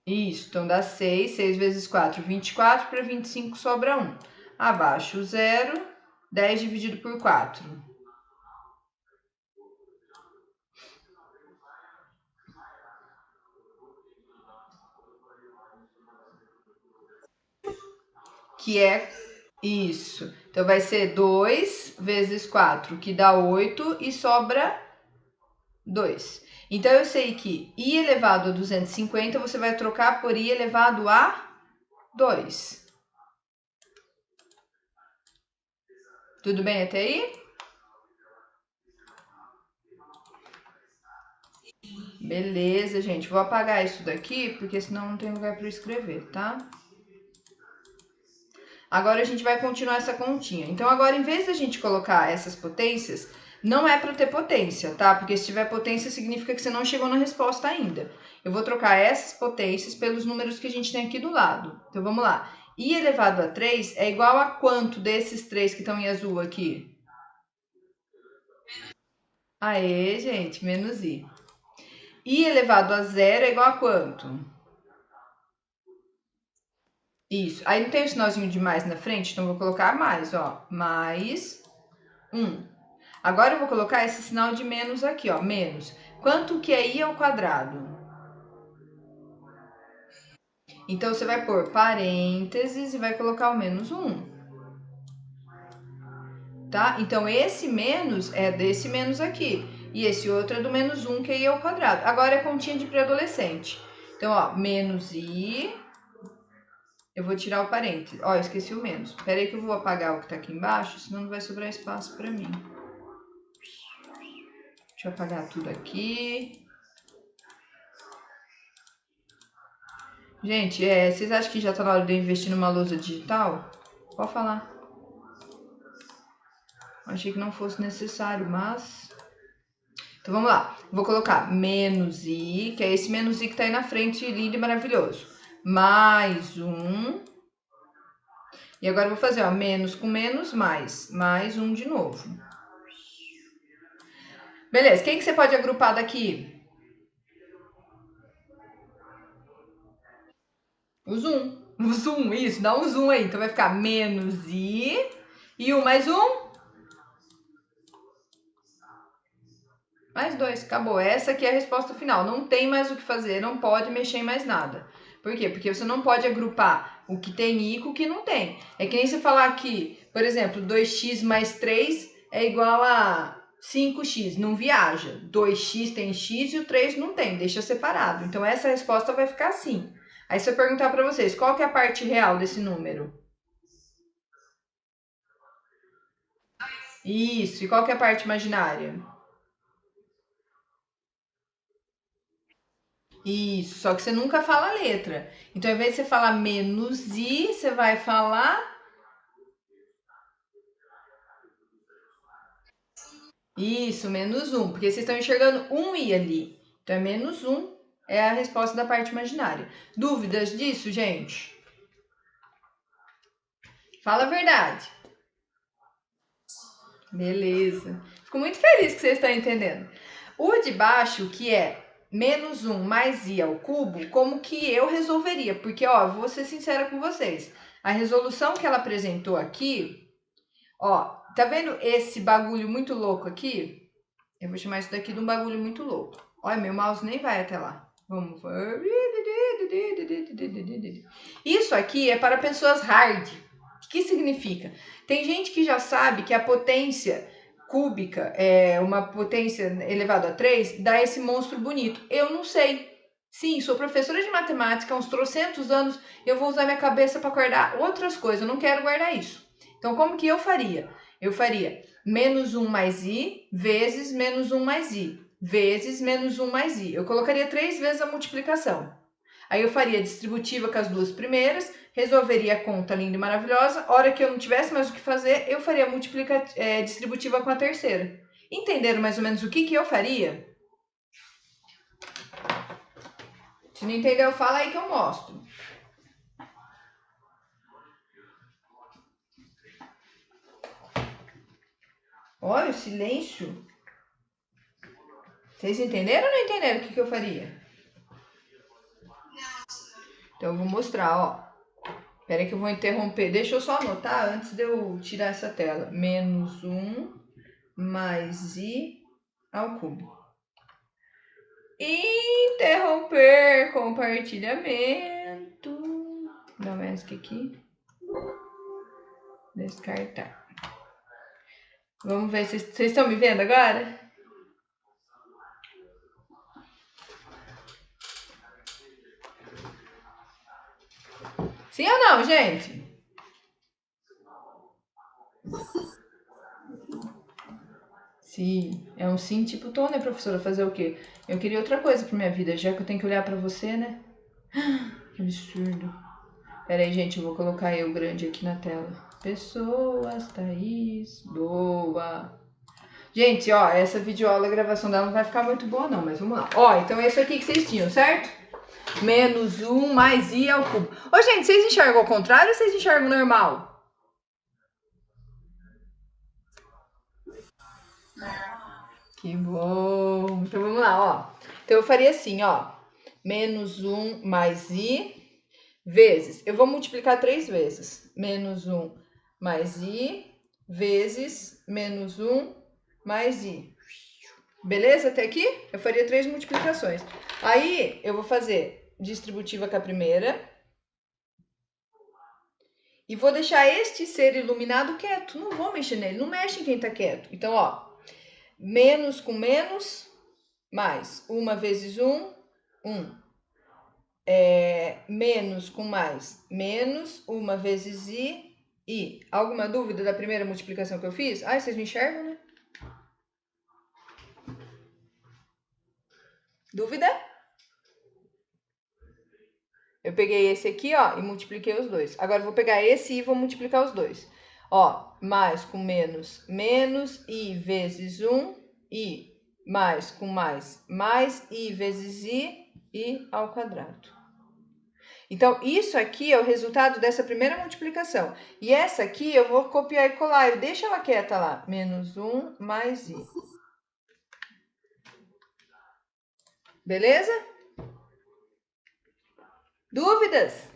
Isso, então dá 6, 6 vezes 4, 24, para 25 sobra 1. Abaixo o zero, 10 dividido por 4. Que é isso. Então vai ser 2 vezes 4, que dá 8, e sobra 2. Então eu sei que i elevado a 250 você vai trocar por i elevado a 2. Tudo bem até aí? Beleza, gente. Vou apagar isso daqui, porque senão não tem lugar para eu escrever, tá? Agora a gente vai continuar essa continha. Então agora, em vez da gente colocar essas potências, não é para ter potência, tá? Porque se tiver potência significa que você não chegou na resposta ainda. Eu vou trocar essas potências pelos números que a gente tem aqui do lado. Então vamos lá. I elevado a 3 é igual a quanto desses 3 que estão em azul aqui? Aê, gente, menos i. I elevado a 0 é igual a quanto? Isso. Aí não tem o sinalzinho de mais na frente, então eu vou colocar mais, ó. Mais 1. Agora eu vou colocar esse sinal de menos aqui, ó. Menos. Quanto que é i ao quadrado? Então você vai pôr parênteses e vai colocar o menos 1. Tá? Então esse menos é desse menos aqui. E esse outro é do menos 1, que é i ao quadrado. Agora é continha de pré-adolescente. Então, ó, menos i. Eu vou tirar o parênteses. Ó, eu esqueci o menos. Espera aí que eu vou apagar o que tá aqui embaixo, senão não vai sobrar espaço para mim. Deixa eu apagar tudo aqui. Gente, vocês acham que já tá na hora de eu investir numa lousa digital? Pode falar. Achei que não fosse necessário, mas... Então vamos lá. Vou colocar menos i, que é esse menos i que tá aí na frente, lindo e maravilhoso. Mais 1. E agora eu vou fazer, ó, menos com menos, mais 1 de novo. Beleza, quem que você pode agrupar daqui? O zoom. O zoom, isso, dá um zoom aí. Então vai ficar menos i e 1 mais 1. Mais 2, acabou. Essa aqui é a resposta final. Não tem mais o que fazer, não pode mexer em mais nada. Por quê? Porque você não pode agrupar o que tem i com o que não tem. É que nem você falar aqui, por exemplo, 2x mais 3 é igual a 5x. Não viaja. 2x tem x e o 3 não tem, deixa separado. Então essa resposta vai ficar assim. Aí se eu perguntar para vocês, qual que é a parte real desse número? Isso, e qual que é a parte imaginária? Isso, só que você nunca fala a letra. Então, ao invés de você falar menos i, você vai falar isso, menos um, porque vocês estão enxergando um i ali. Então, é menos um, é a resposta da parte imaginária. Dúvidas disso, gente? Fala a verdade. Beleza. Fico muito feliz que vocês estão entendendo. O de baixo, que é menos um mais i ao cubo, como que eu resolveria? Porque, ó, vou ser sincera com vocês. A resolução que ela apresentou aqui, ó, tá vendo esse bagulho muito louco aqui? Eu vou chamar isso daqui de um bagulho muito louco. Olha, meu mouse nem vai até lá. Vamos. Isso aqui é para pessoas hard. O que significa? Tem gente que já sabe que a potência cúbica é uma potência elevada a 3, dá esse monstro bonito. Eu não sei. Sim, sou professora de matemática há uns trocentos anos, eu vou usar minha cabeça para guardar outras coisas, eu não quero guardar isso. Então, como que eu faria? Eu faria menos 1 mais i vezes menos 1 mais i vezes menos 1 mais i. Eu colocaria 3 vezes a multiplicação. Aí eu faria distributiva com as duas primeiras, resolveria a conta linda e maravilhosa. Hora que eu não tivesse mais o que fazer, eu faria distributiva com a terceira. Entenderam mais ou menos o que eu faria? Se não entendeu, fala aí que eu mostro. Olha o silêncio. Vocês entenderam ou não entenderam o que eu faria? Então eu vou mostrar, ó. Espera aí que eu vou interromper. Deixa eu só anotar antes de eu tirar essa tela. Menos 1 mais I ao cubo. Interromper compartilhamento. Dá um ESC aqui. Descartar. Vamos ver se vocês estão me vendo agora? Sim ou não, gente? Sim, é um sim tipo tô, né, professora? Fazer o quê? Eu queria outra coisa pra minha vida, já que eu tenho que olhar pra você, né? Que absurdo. Pera aí, gente, eu vou colocar eu grande aqui na tela. Pessoas, Thaís, boa. Gente, ó, essa videoaula, a gravação dela não vai ficar muito boa não, mas vamos lá. Ó, então é isso aqui que vocês tinham, certo? Menos 1 mais I ao cubo. Ô, gente, vocês enxergam ao contrário ou vocês enxergam normal? Que bom. Então vamos lá, ó. Então eu faria assim, ó. Menos 1 mais I vezes. Eu vou multiplicar 3 vezes. Menos 1 mais I vezes menos 1 mais I. Beleza? Até aqui? Eu faria 3 multiplicações. Aí eu vou fazer distributiva com a primeira. E vou deixar este ser iluminado quieto. Não vou mexer nele. Não mexe em quem tá quieto. Então, ó. Menos com menos, mais. 1 vezes 1, 1. Menos com mais, menos. 1 vezes I, I. Alguma dúvida da primeira multiplicação que eu fiz? Ai, vocês me enxergam, né? Dúvida? Eu peguei esse aqui, ó, e multipliquei os dois. Agora eu vou pegar esse e vou multiplicar os dois. Ó, mais com menos, menos I vezes 1, I. Mais com mais I vezes I ao quadrado. Então, isso aqui é o resultado dessa primeira multiplicação. E essa aqui eu vou copiar e colar. Eu deixo ela quieta lá. Menos 1 mais I. Beleza? Dúvidas?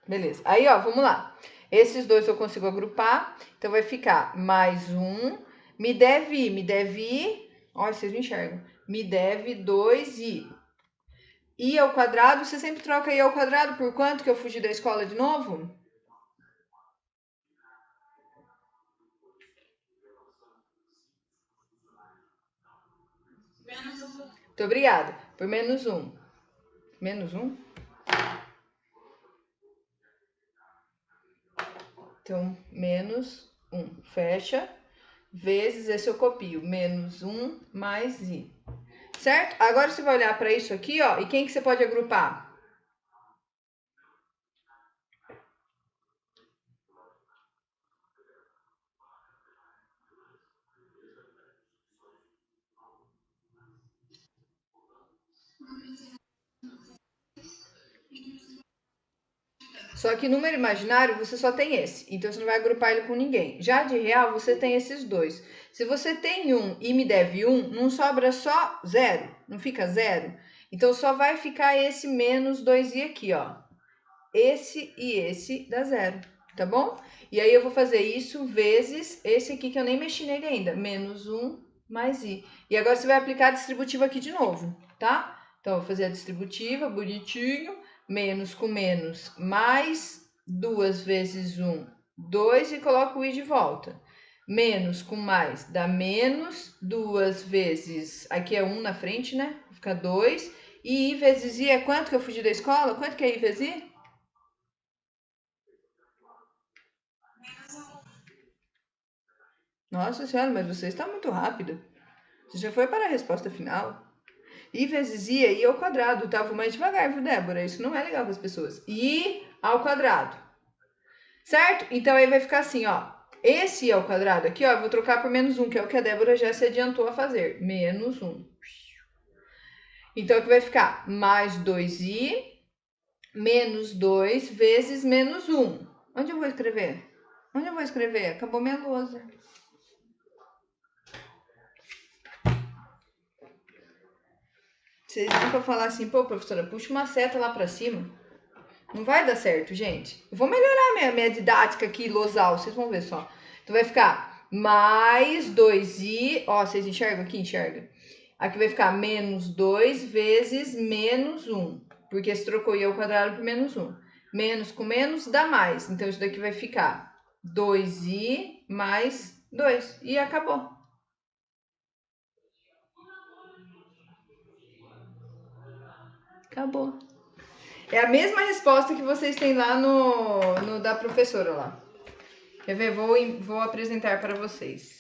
Beleza. Aí, ó, vamos lá. Esses dois eu consigo agrupar. Então, vai ficar mais 1. Me deve I. Olha, vocês me enxergam. Me deve 2I. I ao quadrado, você sempre troca I ao quadrado por quanto que eu fugi da escola de novo? Muito obrigada. Por menos 1. Menos 1? Então, menos 1. Fecha. Vezes, esse eu copio. Menos 1 mais I. Certo? Agora você vai olhar para isso aqui, ó. E quem que você pode agrupar? Só que número imaginário você só tem esse, então você não vai agrupar ele com ninguém. Já de real você tem esses dois. Se você tem um e me deve um, não sobra só zero, não fica zero. Então só vai ficar esse menos 2i aqui, ó. Esse e esse dá zero, tá bom? E aí eu vou fazer isso vezes esse aqui que eu nem mexi nele ainda, menos 1 mais i. E agora você vai aplicar a distributiva aqui de novo, tá? Então eu vou fazer a distributiva, bonitinho, menos com menos, mais 2 vezes 1, 2 e coloco o i de volta. Menos com mais dá menos, 2 vezes, aqui é 1 na frente, né? Fica 2. E i vezes i é quanto que eu fugi da escola? Quanto que é i vezes i? Nossa senhora, mas você está muito rápido. Você já foi para a resposta final. I vezes I ao quadrado. Tá? Vou mais devagar, viu, Débora? Isso não é legal para as pessoas. I ao quadrado. Certo? Então aí vai ficar assim, ó. Esse I ao quadrado aqui, ó, eu vou trocar por menos 1, que é o que a Débora já se adiantou a fazer. Menos 1. Então aqui vai ficar mais 2i menos 2 vezes menos 1. Onde eu vou escrever? Onde eu vou escrever? Acabou minha lousa. vocês nunca falar assim, pô, professora, puxa uma seta lá pra cima. Não vai dar certo, gente. Eu vou melhorar minha didática aqui, losal, vocês vão ver só. Então vai ficar mais 2i, ó, vocês enxergam aqui? Enxerga. Aqui vai ficar menos 2 vezes menos 1, porque se trocou i ao quadrado por menos 1. Menos com menos dá mais, então isso daqui vai ficar 2i mais 2, e acabou. Acabou. É a mesma resposta que vocês têm lá no da professora lá. Quer ver? Vou apresentar para vocês.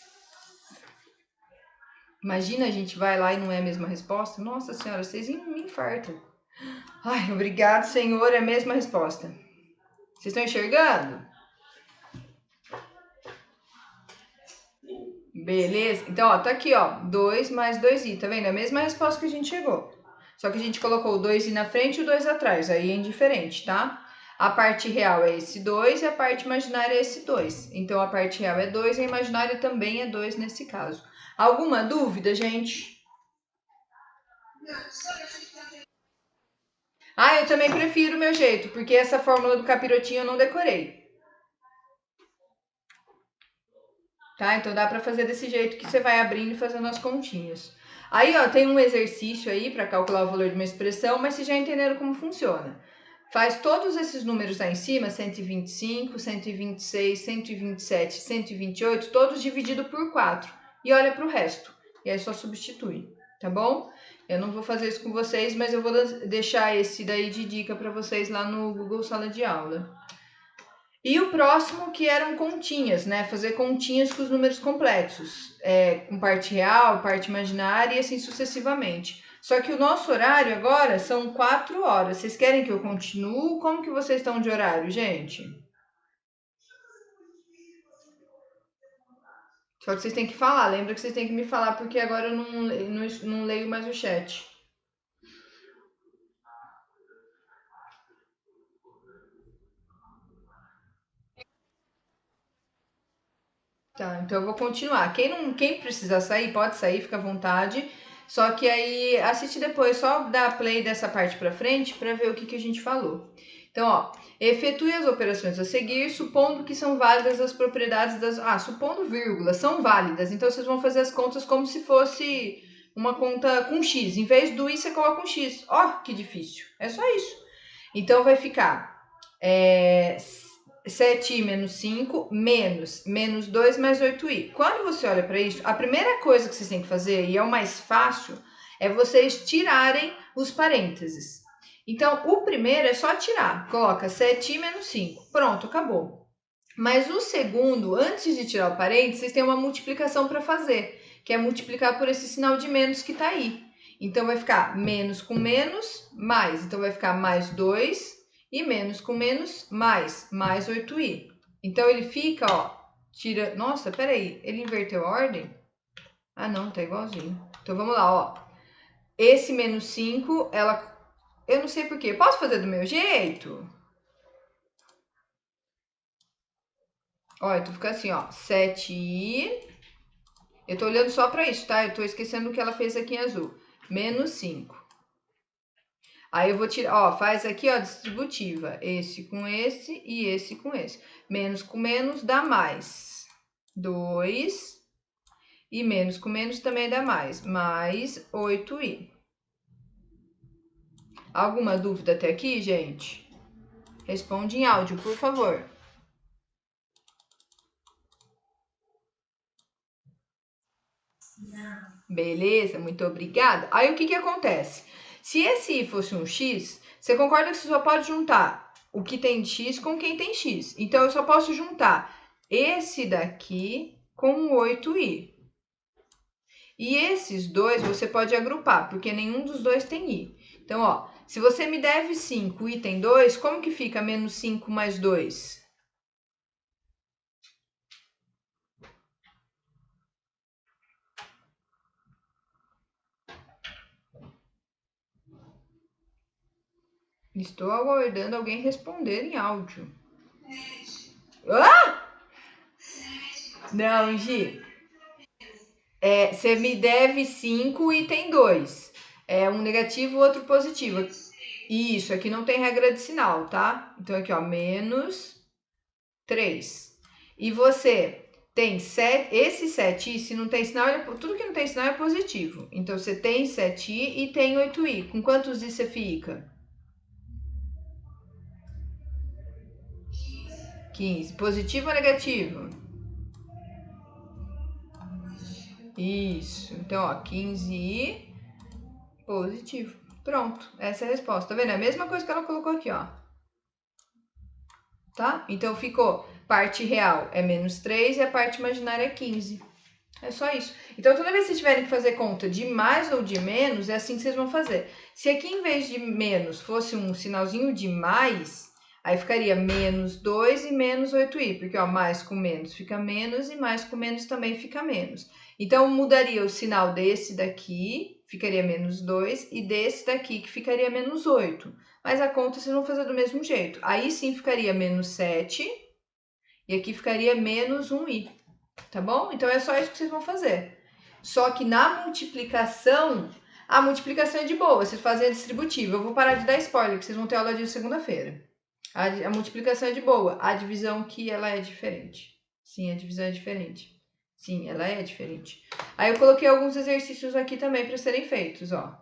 Imagina a gente vai lá e não é a mesma resposta? Nossa senhora, vocês me infartam. Ai, obrigado, senhor, é a mesma resposta. Vocês estão enxergando? Beleza? Então, ó, tá aqui, ó, 2 mais 2i, tá vendo? É a mesma resposta que a gente chegou. Só que a gente colocou o 2i na frente e o 2 atrás, aí é indiferente, tá? A parte real é esse 2 e a parte imaginária é esse 2. Então, a parte real é 2 e a imaginária também é 2 nesse caso. Alguma dúvida, gente? Ah, eu também prefiro o meu jeito, porque essa fórmula do capirotinho eu não decorei. Tá? Então dá para fazer desse jeito que você vai abrindo e fazendo as continhas. Aí, ó, tem um exercício aí para calcular o valor de uma expressão, mas vocês já entenderam como funciona. Faz todos esses números lá em cima, 125, 126, 127, 128, todos dividido por 4. E olha para o resto. E aí só substitui, tá bom? Eu não vou fazer isso com vocês, mas eu vou deixar esse daí de dica para vocês lá no Google Sala de Aula. E o próximo que eram continhas, né? Fazer continhas com os números complexos, com parte real, parte imaginária e assim sucessivamente. Só que o nosso horário agora são 4 horas. Vocês querem que eu continue? Como que vocês estão de horário, gente? Só que vocês têm que falar. Lembra que vocês têm que me falar, porque agora eu não leio mais o chat. Tá, então eu vou continuar. Quem precisar sair, pode sair, fica à vontade. Só que aí assiste depois, só dá play dessa parte para frente para ver o que a gente falou. Então, ó, efetue as operações a seguir, supondo que são válidas as propriedades das. Ah, supondo vírgula, são válidas. Então vocês vão fazer as contas como se fosse uma conta com x. Em vez do i, você coloca um x. Ó, que difícil. É só isso. Então vai ficar 7i menos 5 menos 2 mais 8i. Quando você olha para isso, a primeira coisa que vocês têm que fazer, e é o mais fácil, é vocês tirarem os parênteses. Então, o primeiro é só tirar. Coloca 7i menos 5. Pronto, acabou. Mas o segundo, antes de tirar o parênteses, vocês têm uma multiplicação para fazer, que é multiplicar por esse sinal de menos que está aí. Então, vai ficar menos com menos, mais. Então, vai ficar mais 2 e menos com menos, mais 8i. Então, ele fica, ó, tira... Nossa, peraí, ele inverteu a ordem? Ah, não, tá igualzinho. Então, vamos lá, ó. Esse menos 5, ela... Eu não sei por quê. Posso fazer do meu jeito? Ó, então fica assim, ó. 7i. Eu tô olhando só pra isso, tá? Eu tô esquecendo o que ela fez aqui em azul. Menos 5. Aí eu vou tirar, ó, faz aqui, ó, distributiva. Esse com esse e esse com esse. Menos com menos dá mais. 2. E menos com menos também dá mais. Mais 8i. Alguma dúvida até aqui, gente? Responde em áudio, por favor. Não. Beleza, muito obrigada. Aí o que acontece? Se esse i fosse um x, você concorda que você só pode juntar o que tem de x com quem tem x. Então, eu só posso juntar esse daqui com o 8i. E esses dois você pode agrupar, porque nenhum dos dois tem i. Então, ó, se você me deve 5 e tem 2, como que fica menos 5 mais 2? Estou aguardando alguém responder em áudio. Ah! Não, Gi. Você me deve 5 e tem 2. É um negativo, outro positivo. Isso, aqui não tem regra de sinal, tá? Então, aqui, ó, menos 3. E você tem esse 7i, se não tem sinal, tudo que não tem sinal é positivo. Então, você tem 7i e tem 8i. Com quantos i você fica? 15. Positivo ou negativo? Isso. Então, ó, 15i positivo. Pronto, essa é a resposta. Tá vendo? É a mesma coisa que ela colocou aqui, ó. Tá? Então, ficou parte real é menos 3 e a parte imaginária é 15. É só isso. Então, toda vez que vocês tiverem que fazer conta de mais ou de menos, é assim que vocês vão fazer. Se aqui, em vez de menos, fosse um sinalzinho de mais, aí ficaria menos 2 e menos 8i, porque ó, mais com menos fica menos e mais com menos também fica menos. Então, mudaria o sinal desse daqui, ficaria menos 2, e desse daqui, que ficaria menos 8. Mas a conta vocês vão fazer do mesmo jeito. Aí sim ficaria menos 7, e aqui ficaria menos 1i. Tá bom? Então é só isso que vocês vão fazer. Só que na multiplicação, a multiplicação é de boa, vocês fazem a distributiva. Eu vou parar de dar spoiler, que vocês vão ter aula disso segunda-feira. A multiplicação é de boa, a divisão que ela é diferente. Sim, a divisão é diferente. Sim, ela é diferente. Aí eu coloquei alguns exercícios aqui também para serem feitos, ó.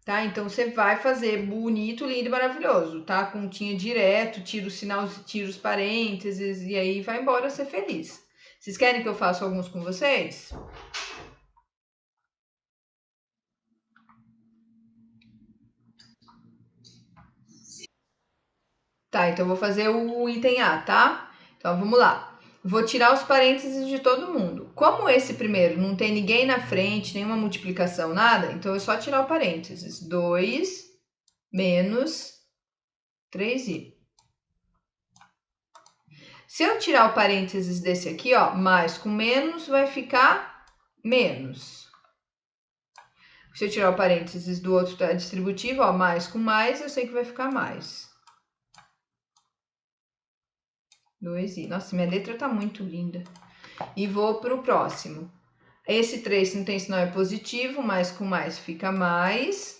Tá? Então você vai fazer bonito, lindo e maravilhoso, tá? Continha direto, tira os sinais, tira os parênteses e aí vai embora ser feliz. Vocês querem que eu faça alguns com vocês? Tá, então eu vou fazer o item A, tá? Então vamos lá. Vou tirar os parênteses de todo mundo. Como esse primeiro não tem ninguém na frente, nenhuma multiplicação, nada, então é só tirar o parênteses. 2 menos 3i. Se eu tirar o parênteses desse aqui, ó, mais com menos, vai ficar menos. Se eu tirar o parênteses do outro da distributiva, ó, mais com mais, eu sei que vai ficar mais. 2i. Nossa, minha letra tá muito linda. E vou pro próximo. Esse 3, se não tem sinal, é positivo, mais com mais fica mais.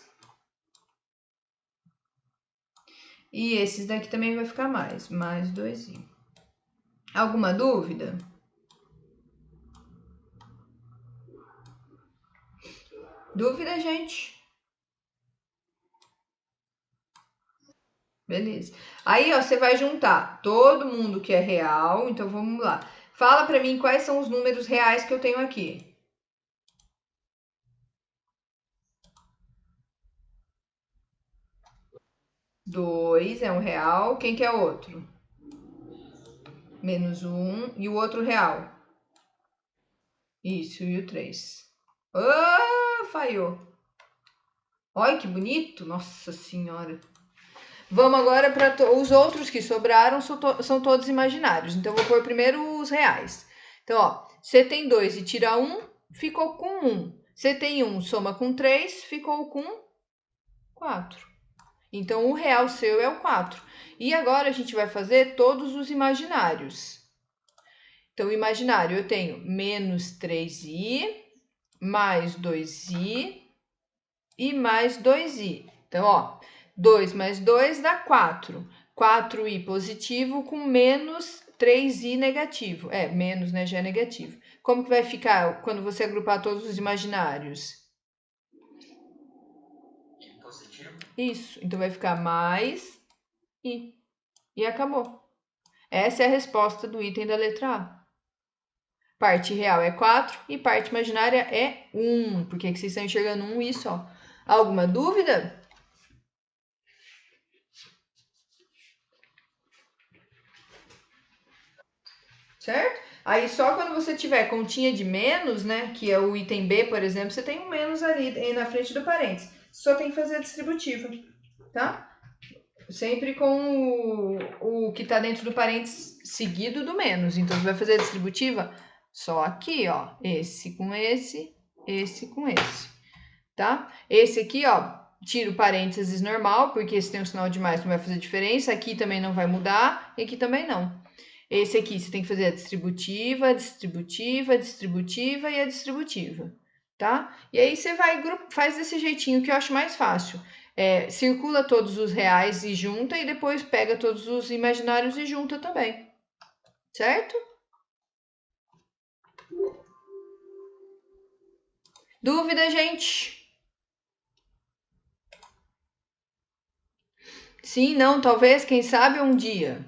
E esses daqui também vai ficar mais 2i. Alguma dúvida? Dúvida, gente? Beleza. Aí, ó, você vai juntar todo mundo que é real. Então, vamos lá. Fala para mim quais são os números reais que eu tenho aqui. 2 é um real. Quem que é outro? Menos 1. E o outro real? Isso, e o 3. Ah, falhou. Olha que bonito. Nossa Senhora. Vamos agora para os outros que sobraram, são todos imaginários. Então, vou pôr primeiro os reais. Então, ó, você tem 2 e tira 1, ficou com 1. Você tem 1, soma com 3, ficou com 4. Então, o real seu é o 4. E agora a gente vai fazer todos os imaginários. Então, o imaginário eu tenho menos 3i, mais 2i e mais 2i. Então, ó, 2 mais 2 dá 4. 4i positivo com menos 3i negativo. É, menos, né? Já é negativo. Como que vai ficar quando você agrupar todos os imaginários? Positivo. Isso. Então, vai ficar mais i. E acabou. Essa é a resposta do item da letra A. Parte real é 4 e parte imaginária é 1. Porque aqui vocês estão enxergando um i só. Alguma dúvida? Certo? Aí só quando você tiver continha de menos, né, que é o item B, por exemplo, você tem um menos ali na frente do parênteses. Só tem que fazer a distributiva, tá? Sempre com o que tá dentro do parênteses seguido do menos. Então, você vai fazer a distributiva só aqui, ó. Esse com esse com esse, tá? Esse aqui, ó, tira o parênteses normal, porque esse tem um sinal de mais, não vai fazer diferença. Aqui também não vai mudar, e aqui também não. Esse aqui você tem que fazer a distributiva, distributiva, distributiva e a distributiva, tá? E aí você vai, faz desse jeitinho que eu acho mais fácil. Circula todos os reais e junta, e depois pega todos os imaginários e junta também, certo? Dúvida, gente? Sim, não, talvez, quem sabe um dia.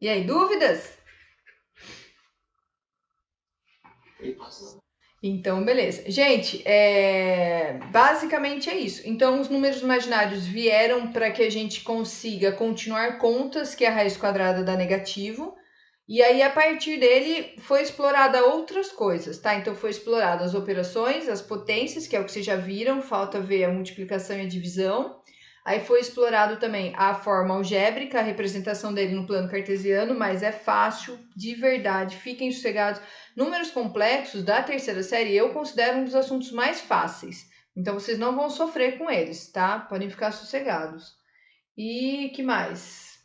E aí, dúvidas? Então, beleza. Gente, basicamente é isso. Então, os números imaginários vieram para que a gente consiga continuar contas, que é a raiz quadrada da negativo. E aí, a partir dele, foi explorada outras coisas, tá? Então, foi explorado as operações, as potências, que é o que vocês já viram, falta ver a multiplicação e a divisão. Aí foi explorado também a forma algébrica, a representação dele no plano cartesiano, mas é fácil, de verdade, fiquem sossegados. Números complexos da terceira série eu considero um dos assuntos mais fáceis. Então vocês não vão sofrer com eles, tá? Podem ficar sossegados. E que mais?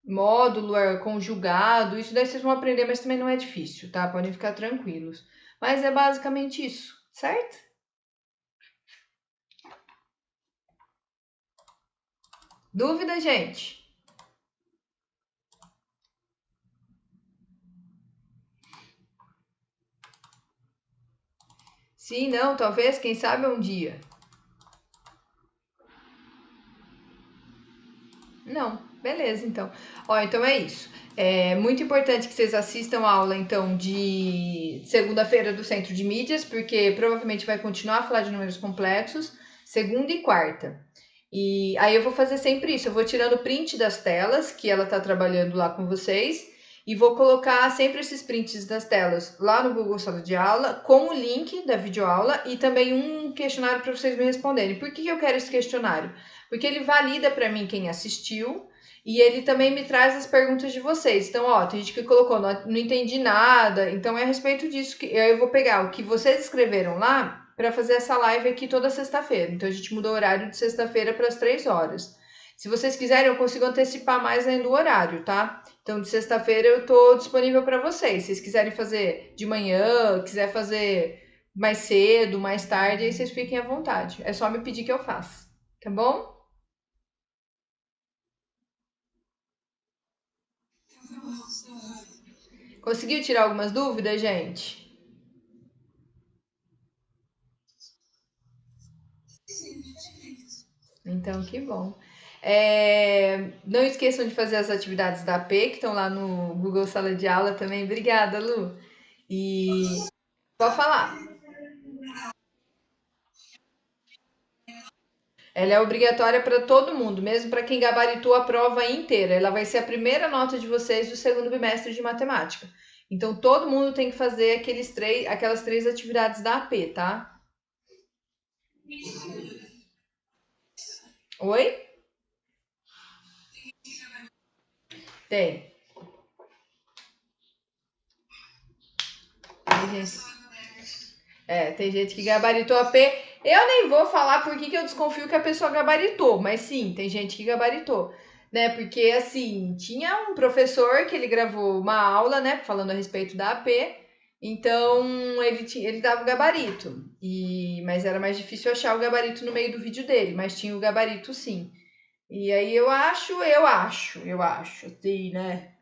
Módulo, conjugado, isso daí vocês vão aprender, mas também não é difícil, tá? Podem ficar tranquilos. Mas é basicamente isso, certo? Dúvida, gente? Sim, não, talvez, quem sabe um dia. Não, beleza, então. Ó, então é isso. É muito importante que vocês assistam a aula, então, de segunda-feira do Centro de Mídias, porque provavelmente vai continuar a falar de números complexos, segunda e quarta. E aí eu vou fazer sempre isso, eu vou tirando print das telas que ela tá trabalhando lá com vocês, e vou colocar sempre esses prints das telas lá no Google Sala de Aula, com o link da videoaula e também um questionário para vocês me responderem. Por que eu quero esse questionário? Porque ele valida para mim quem assistiu e ele também me traz as perguntas de vocês. Então, ó, tem gente que colocou, não entendi nada. Então, é a respeito disso que eu vou pegar o que vocês escreveram lá para fazer essa live aqui toda sexta-feira. Então, a gente mudou o horário de sexta-feira para as 3 horas. Se vocês quiserem, eu consigo antecipar mais ainda o horário, tá? Então, de sexta-feira eu tô disponível para vocês. Se vocês quiserem fazer de manhã, quiser fazer mais cedo, mais tarde, aí vocês fiquem à vontade. É só me pedir que eu faça, tá bom? Conseguiu tirar algumas dúvidas, gente? Então, que bom. Não esqueçam de fazer as atividades da AP, que estão lá no Google Sala de Aula também. Obrigada, Lu. E pode falar. Ela é obrigatória para todo mundo, mesmo para quem gabaritou a prova inteira. Ela vai ser a primeira nota de vocês do segundo bimestre de matemática. Então, todo mundo tem que fazer aquelas três atividades da AP, tá? Oi? Tem. Tem gente, tem gente que gabaritou a P. Eu nem vou falar por que eu desconfio que a pessoa gabaritou, mas sim, tem gente que gabaritou, né? Porque assim, tinha um professor que ele gravou uma aula, né, falando a respeito da AP. Então ele dava o gabarito, mas era mais difícil achar o gabarito no meio do vídeo dele, mas tinha o gabarito sim. E aí eu acho, assim, né?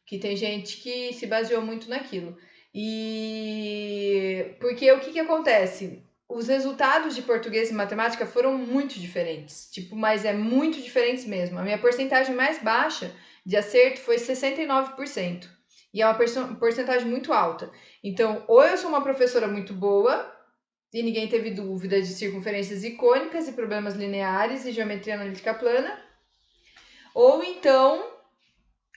Que tem gente que se baseou muito naquilo. E porque o que acontece? Os resultados de português e matemática foram muito diferentes, tipo, mas é muito diferentes mesmo. A minha porcentagem mais baixa de acerto foi 69%. E é uma porcentagem muito alta. Então, ou eu sou uma professora muito boa, e ninguém teve dúvida de circunferências icônicas e problemas lineares e geometria analítica plana, ou então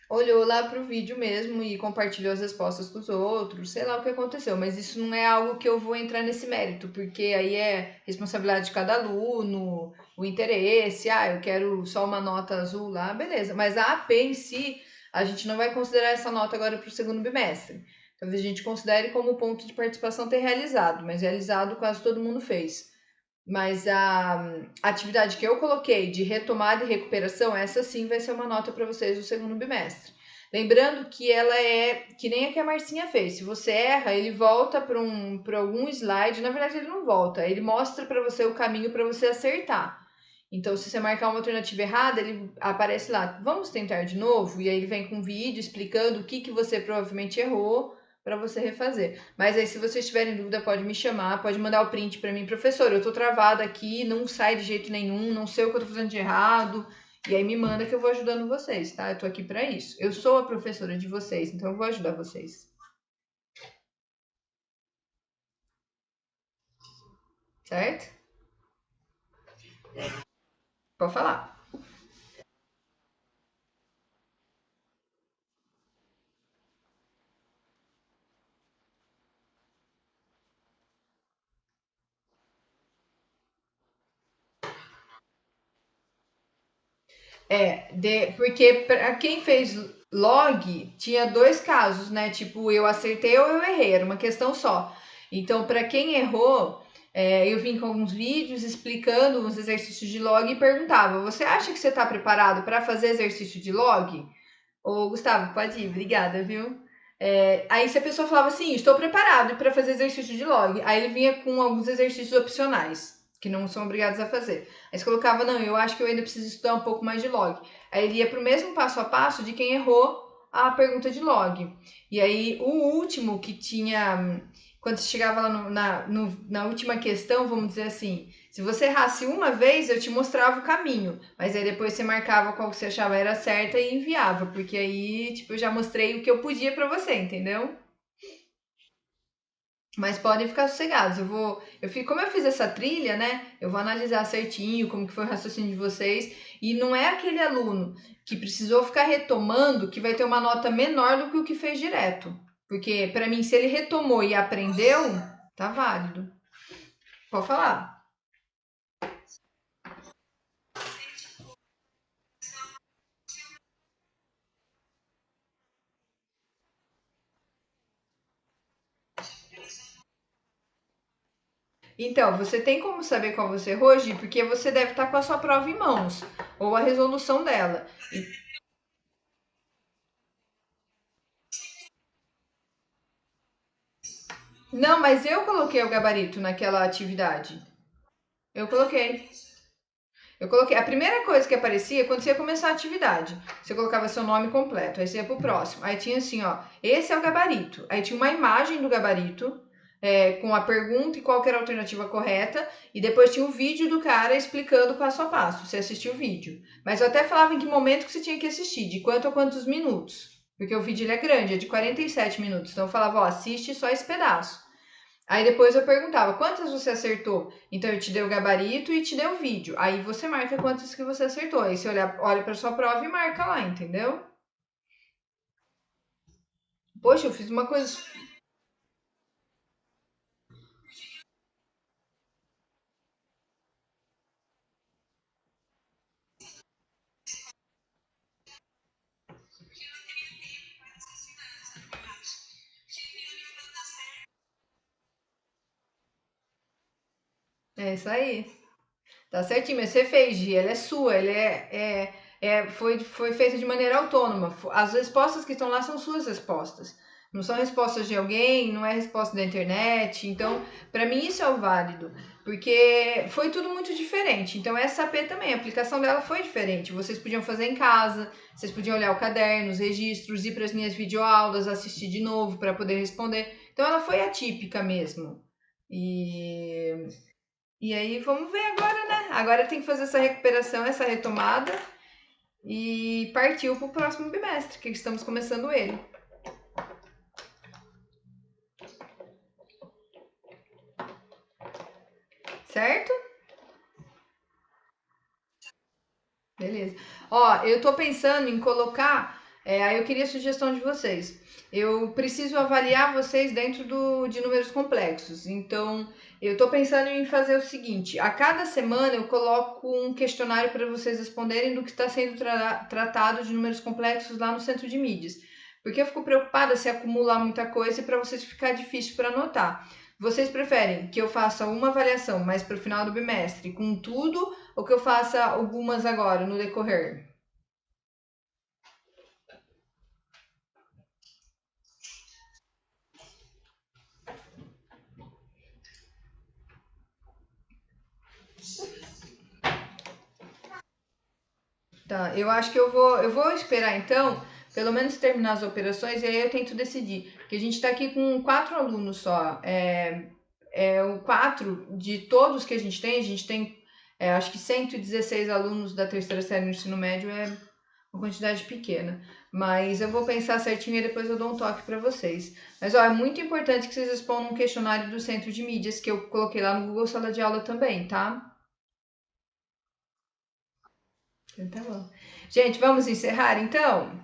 olhou lá pro vídeo mesmo e compartilhou as respostas com os outros, sei lá o que aconteceu, mas isso não é algo que eu vou entrar nesse mérito, porque aí é responsabilidade de cada aluno, o interesse, eu quero só uma nota azul lá, beleza, mas a AP em si, a gente não vai considerar essa nota agora para o segundo bimestre. Talvez a gente considere como ponto de participação ter realizado, mas realizado quase todo mundo fez. Mas a atividade que eu coloquei de retomada e recuperação, essa sim vai ser uma nota para vocês do segundo bimestre. Lembrando que ela é que nem a que a Marcinha fez. Se você erra, ele volta para algum slide. Na verdade, ele não volta, ele mostra para você o caminho para você acertar. Então, se você marcar uma alternativa errada, ele aparece lá, vamos tentar de novo, e aí ele vem com um vídeo explicando o que, que você provavelmente errou para você refazer. Mas aí, se vocês tiverem dúvida, pode me chamar, pode mandar o print para mim, professor. Eu tô travada aqui, não sai de jeito nenhum, não sei o que eu tô fazendo de errado. E aí me manda que eu vou ajudando vocês, tá? Eu tô aqui para isso. Eu sou a professora de vocês, então eu vou ajudar vocês. Certo? Pode falar. Porque para quem fez log, tinha dois casos, né? Tipo, eu acertei ou eu errei, era uma questão só. Então, para quem errou, eu vim com alguns vídeos explicando os exercícios de log e perguntava: você acha que você está preparado para fazer exercício de log? Ô, Gustavo, pode ir, obrigada, viu? Aí, se a pessoa falava assim, estou preparado para fazer exercício de log, aí ele vinha com alguns exercícios opcionais, que não são obrigados a fazer. Aí você colocava, não, eu acho que eu ainda preciso estudar um pouco mais de log. Aí ele ia para o mesmo passo a passo de quem errou a pergunta de log. E aí, o último que tinha. Quando você chegava lá na última questão, vamos dizer assim, se você errasse uma vez, eu te mostrava o caminho. Mas aí depois você marcava qual que você achava era certa e enviava. Porque aí, tipo, eu já mostrei o que eu podia pra você, entendeu? Mas podem ficar sossegados. Como eu fiz essa trilha, né? Eu vou analisar certinho como que foi o raciocínio de vocês. E não é aquele aluno que precisou ficar retomando que vai ter uma nota menor do que o que fez direto. Porque, pra mim, se ele retomou e aprendeu, tá válido. Pode falar. Então, você tem como saber qual você errou, Gi? Porque você deve estar com a sua prova em mãos, ou a resolução dela. Não, mas eu coloquei o gabarito naquela atividade. Eu coloquei. Eu coloquei. A primeira coisa que aparecia quando você ia começar a atividade, você colocava seu nome completo, aí você ia pro próximo. Aí tinha assim, ó, esse é o gabarito. Aí tinha uma imagem do gabarito, com a pergunta e qual que era a alternativa correta, e depois tinha o vídeo do cara explicando passo a passo. Você assistiu o vídeo. Mas eu até falava em que momento que você tinha que assistir, de quanto a quantos minutos. Porque o vídeo ele é grande, é de 47 minutos. Então eu falava, ó, assiste só esse pedaço. Aí depois eu perguntava, quantas você acertou? Então eu te dei o gabarito e te dei o vídeo. Aí você marca quantas que você acertou. Aí você olha para sua prova e marca lá, entendeu? Poxa, eu fiz uma coisa. É isso aí. Tá certinho, mas você fez, Gi, ela é sua, foi feita de maneira autônoma. As respostas que estão lá são suas respostas. Não são respostas de alguém, não é resposta da internet. Então, para mim, isso é o válido. Porque foi tudo muito diferente. Então, essa AP também, a aplicação dela foi diferente. Vocês podiam fazer em casa, vocês podiam olhar o caderno, os registros, ir para as minhas videoaulas, assistir de novo para poder responder. Então, ela foi atípica mesmo. E e aí vamos ver agora, né? Agora tem que fazer essa recuperação, essa retomada e partiu para o próximo bimestre, que estamos começando ele, certo? Beleza. Ó, eu tô pensando em colocar, aí eu queria a sugestão de vocês. Eu preciso avaliar vocês dentro de números complexos. Então, eu tô pensando em fazer o seguinte: a cada semana eu coloco um questionário para vocês responderem do que está sendo tratado de números complexos lá no centro de mídias. Porque eu fico preocupada se acumular muita coisa e para vocês ficar difícil para anotar. Vocês preferem que eu faça uma avaliação mais para o final do bimestre com tudo ou que eu faça algumas agora no decorrer? Tá, eu acho que eu vou esperar então, pelo menos terminar as operações e aí eu tento decidir. Porque a gente está aqui com 4 alunos só. O 4 de todos que a gente tem acho que 116 alunos da terceira série no ensino médio, é uma quantidade pequena. Mas eu vou pensar certinho e depois eu dou um toque para vocês. Mas ó, é muito importante que vocês respondam um questionário do centro de mídias que eu coloquei lá no Google Sala de Aula também, tá? Então tá bom. Gente, vamos encerrar então?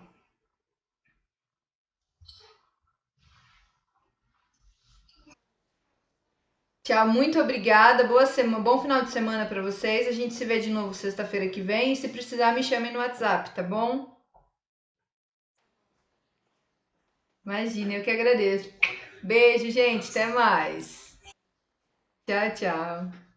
Tchau, muito obrigada. Boa semana, bom final de semana para vocês. A gente se vê de novo sexta-feira que vem. E se precisar, me chamem no WhatsApp, tá bom? Imagina, eu que agradeço. Beijo, gente. Até mais. Tchau, tchau.